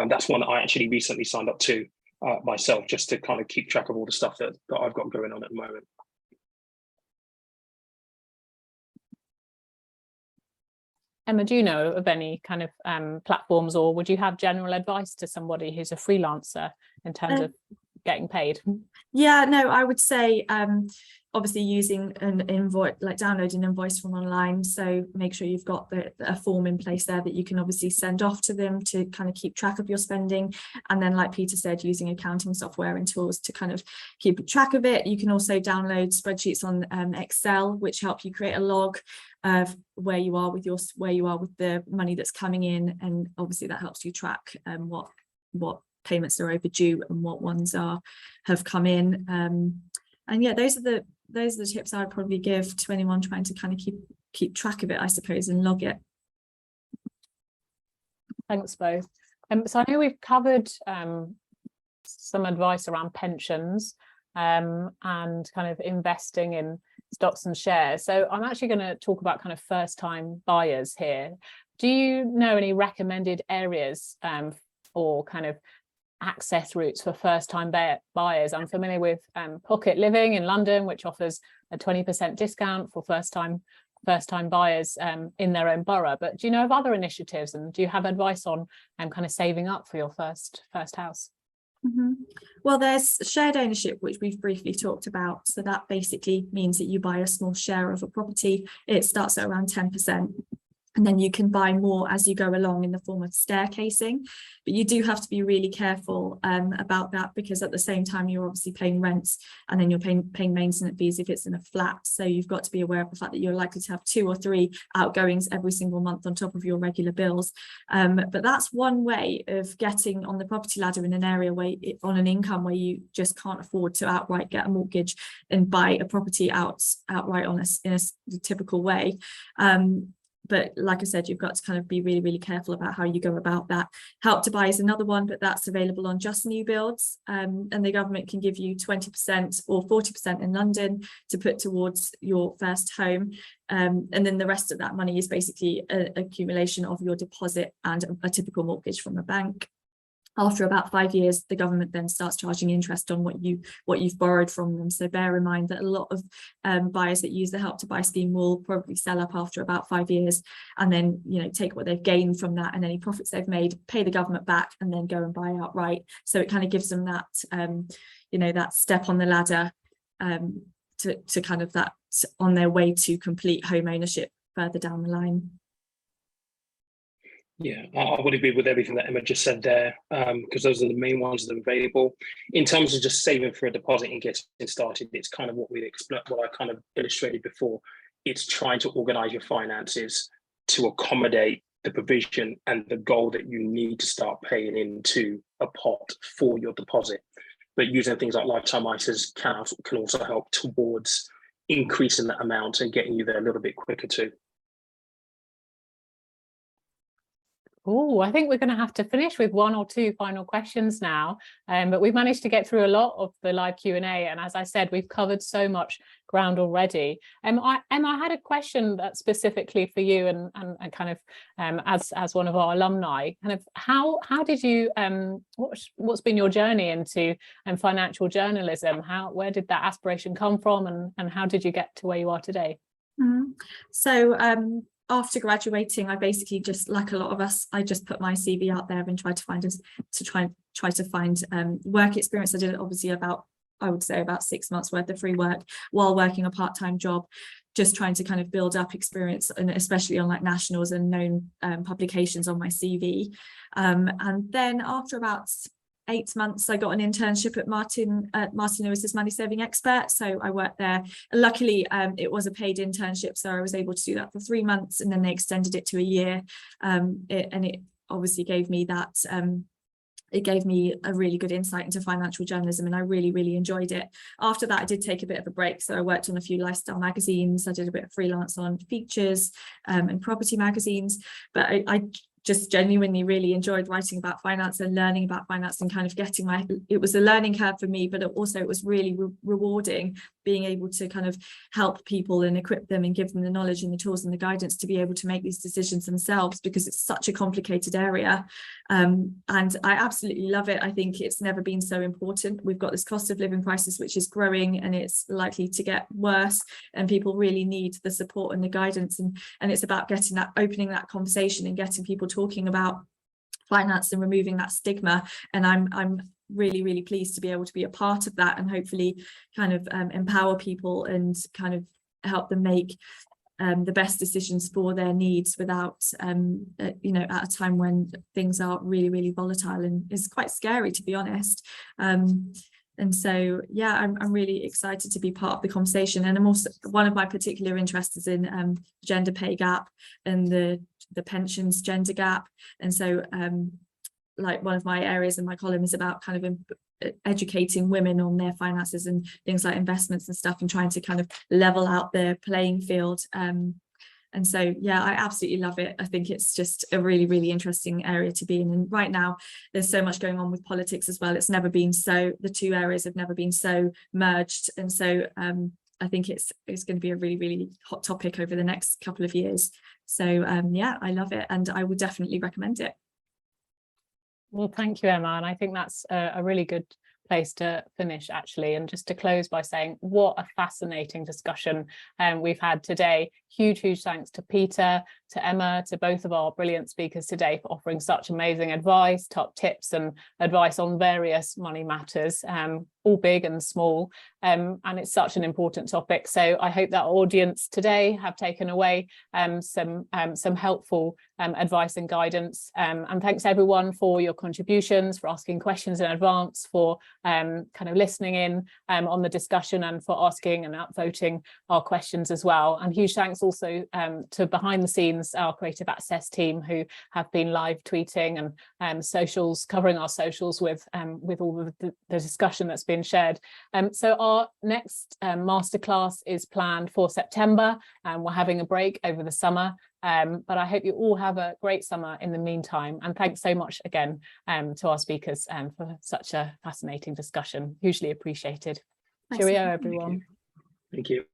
That's one that I actually recently signed up to myself, just to kind of keep track of all the stuff that I've got going on at the moment. Emma, do you know of any kind of platforms, or would you have general advice to somebody who's a freelancer in terms of getting paid? Yeah, no, I would say obviously using an invoice, like download an invoice from online. So make sure you've got a form in place there that you can obviously send off to them to kind of keep track of your spending. And then, like Peter said, using accounting software and tools to kind of keep track of it. You can also download spreadsheets on Excel, which help you create a log of where you are with the money that's coming in, and obviously that helps you track what payments are overdue and what ones have come in. And yeah, those are the tips I would probably give to anyone trying to kind of keep track of it, I suppose, and log it. Thanks both. So I know we've covered some advice around pensions and kind of investing in stocks and shares. So I'm actually going to talk about kind of first-time buyers here. Do you know any recommended areas or kind of access routes for first-time buyers? I'm familiar with Pocket Living in London, which offers a 20% discount for first-time buyers in their own borough. But do you know of other initiatives, and do you have advice on kind of saving up for your first house? Mm-hmm. Well, there's shared ownership, which we've briefly talked about. So that basically means that you buy a small share of a property. It starts at around 10%. And then you can buy more as you go along in the form of staircasing. But you do have to be really careful about that, because at the same time, you're obviously paying rents, and then you're paying maintenance fees if it's in a flat. So you've got to be aware of the fact that you're likely to have 2 or 3 outgoings every single month on top of your regular bills. But that's one way of getting on the property ladder in an area on an income where you just can't afford to outright get a mortgage and buy a property outright in a typical way. But like I said, you've got to kind of be really, really careful about how you go about that. Help to Buy is another one, but that's available on just new builds. And the government can give you 20% or 40% in London to put towards your first home. And then the rest of that money is basically an accumulation of your deposit and a typical mortgage from a bank. After about 5 years, the government then starts charging interest on what you've borrowed from them. So bear in mind that a lot of buyers that use the Help to Buy scheme will probably sell up after about 5 years, and then take what they've gained from that and any profits they've made, pay the government back, and then go and buy outright. So it kind of gives them that that step on the ladder to kind of that on their way to complete home ownership further down the line. Yeah, I would agree with everything that Emma just said there, because those are the main ones that are available. In terms of just saving for a deposit and getting started, it's kind of what I kind of illustrated before. It's trying to organize your finances to accommodate the provision and the goal that you need to start paying into a pot for your deposit. But using things like lifetime ISAs can also help towards increasing that amount and getting you there a little bit quicker too. Oh, I think we're going to have to finish with 1 or 2 final questions now, but we've managed to get through a lot of the live Q&A, and as I said, we've covered so much ground already. Emma, I had a question that's specifically for you, and kind of as one of our alumni. Kind of how did you what's been your journey into financial journalism? Where did that aspiration come from, and how did you get to where you are today? So after graduating, I basically just, like a lot of us, I just put my CV out there and tried to find work experience. I did it obviously I would say about 6 months worth of free work while working a part-time job, just trying to kind of build up experience, and especially on like nationals and known publications on my CV. And then after about 8 months, I got an internship at Martin Lewis's Money Saving Expert. So I worked there. Luckily, it was a paid internship, so I was able to do that for 3 months, and then they extended it to a year. It obviously gave me that. It gave me a really good insight into financial journalism, and I really, really enjoyed it. After that, I did take a bit of a break. So I worked on a few lifestyle magazines. I did a bit of freelance on features and property magazines, but I just genuinely really enjoyed writing about finance and learning about finance, and kind of getting it was a learning curve for me, but it was really rewarding being able to kind of help people and equip them and give them the knowledge and the tools and the guidance to be able to make these decisions themselves, because it's such a complicated area. And I absolutely love it. I think it's never been so important. We've got this cost of living crisis, which is growing, and it's likely to get worse, and people really need the support and the guidance, and it's about opening that conversation and getting people talking about finance and removing that stigma. And I'm really, really pleased to be able to be a part of that, and hopefully kind of empower people and kind of help them make the best decisions for their needs without at a time when things are really, really volatile, and it's quite scary, to be honest. And so, yeah, I'm really excited to be part of the conversation. And I'm also, one of my particular interests is in gender pay gap and the pensions gender gap. And so like one of my areas in my column is about kind of educating women on their finances and things like investments and stuff, and trying to kind of level out their playing field. And so, yeah, I absolutely love it. I think it's just a really, really interesting area to be in. And right now, there's so much going on with politics as well. The two areas have never been so merged. And so I think it's going to be a really, really hot topic over the next couple of years. So, yeah, I love it, and I would definitely recommend it. Well, thank you, Emma. And I think that's a really good place to finish, actually. And just to close by saying what a fascinating discussion we've had today. Huge thanks to Peter, to Emma, to both of our brilliant speakers today for offering such amazing advice, top tips and advice on various money matters, all big and small. And it's such an important topic. So I hope that our audience today have taken away some helpful advice and guidance. And thanks everyone for your contributions, for asking questions in advance, for kind of listening in on the discussion, and for asking and upvoting our questions as well. And huge thanks also to behind the scenes, our creative access team, who have been live tweeting and socials, covering our socials with all of the discussion that's been shared. So our next masterclass is planned for September, and we're having a break over the summer. But I hope you all have a great summer in the meantime. And thanks so much again to our speakers for such a fascinating discussion. Hugely appreciated. Cheerio, everyone. Thank you.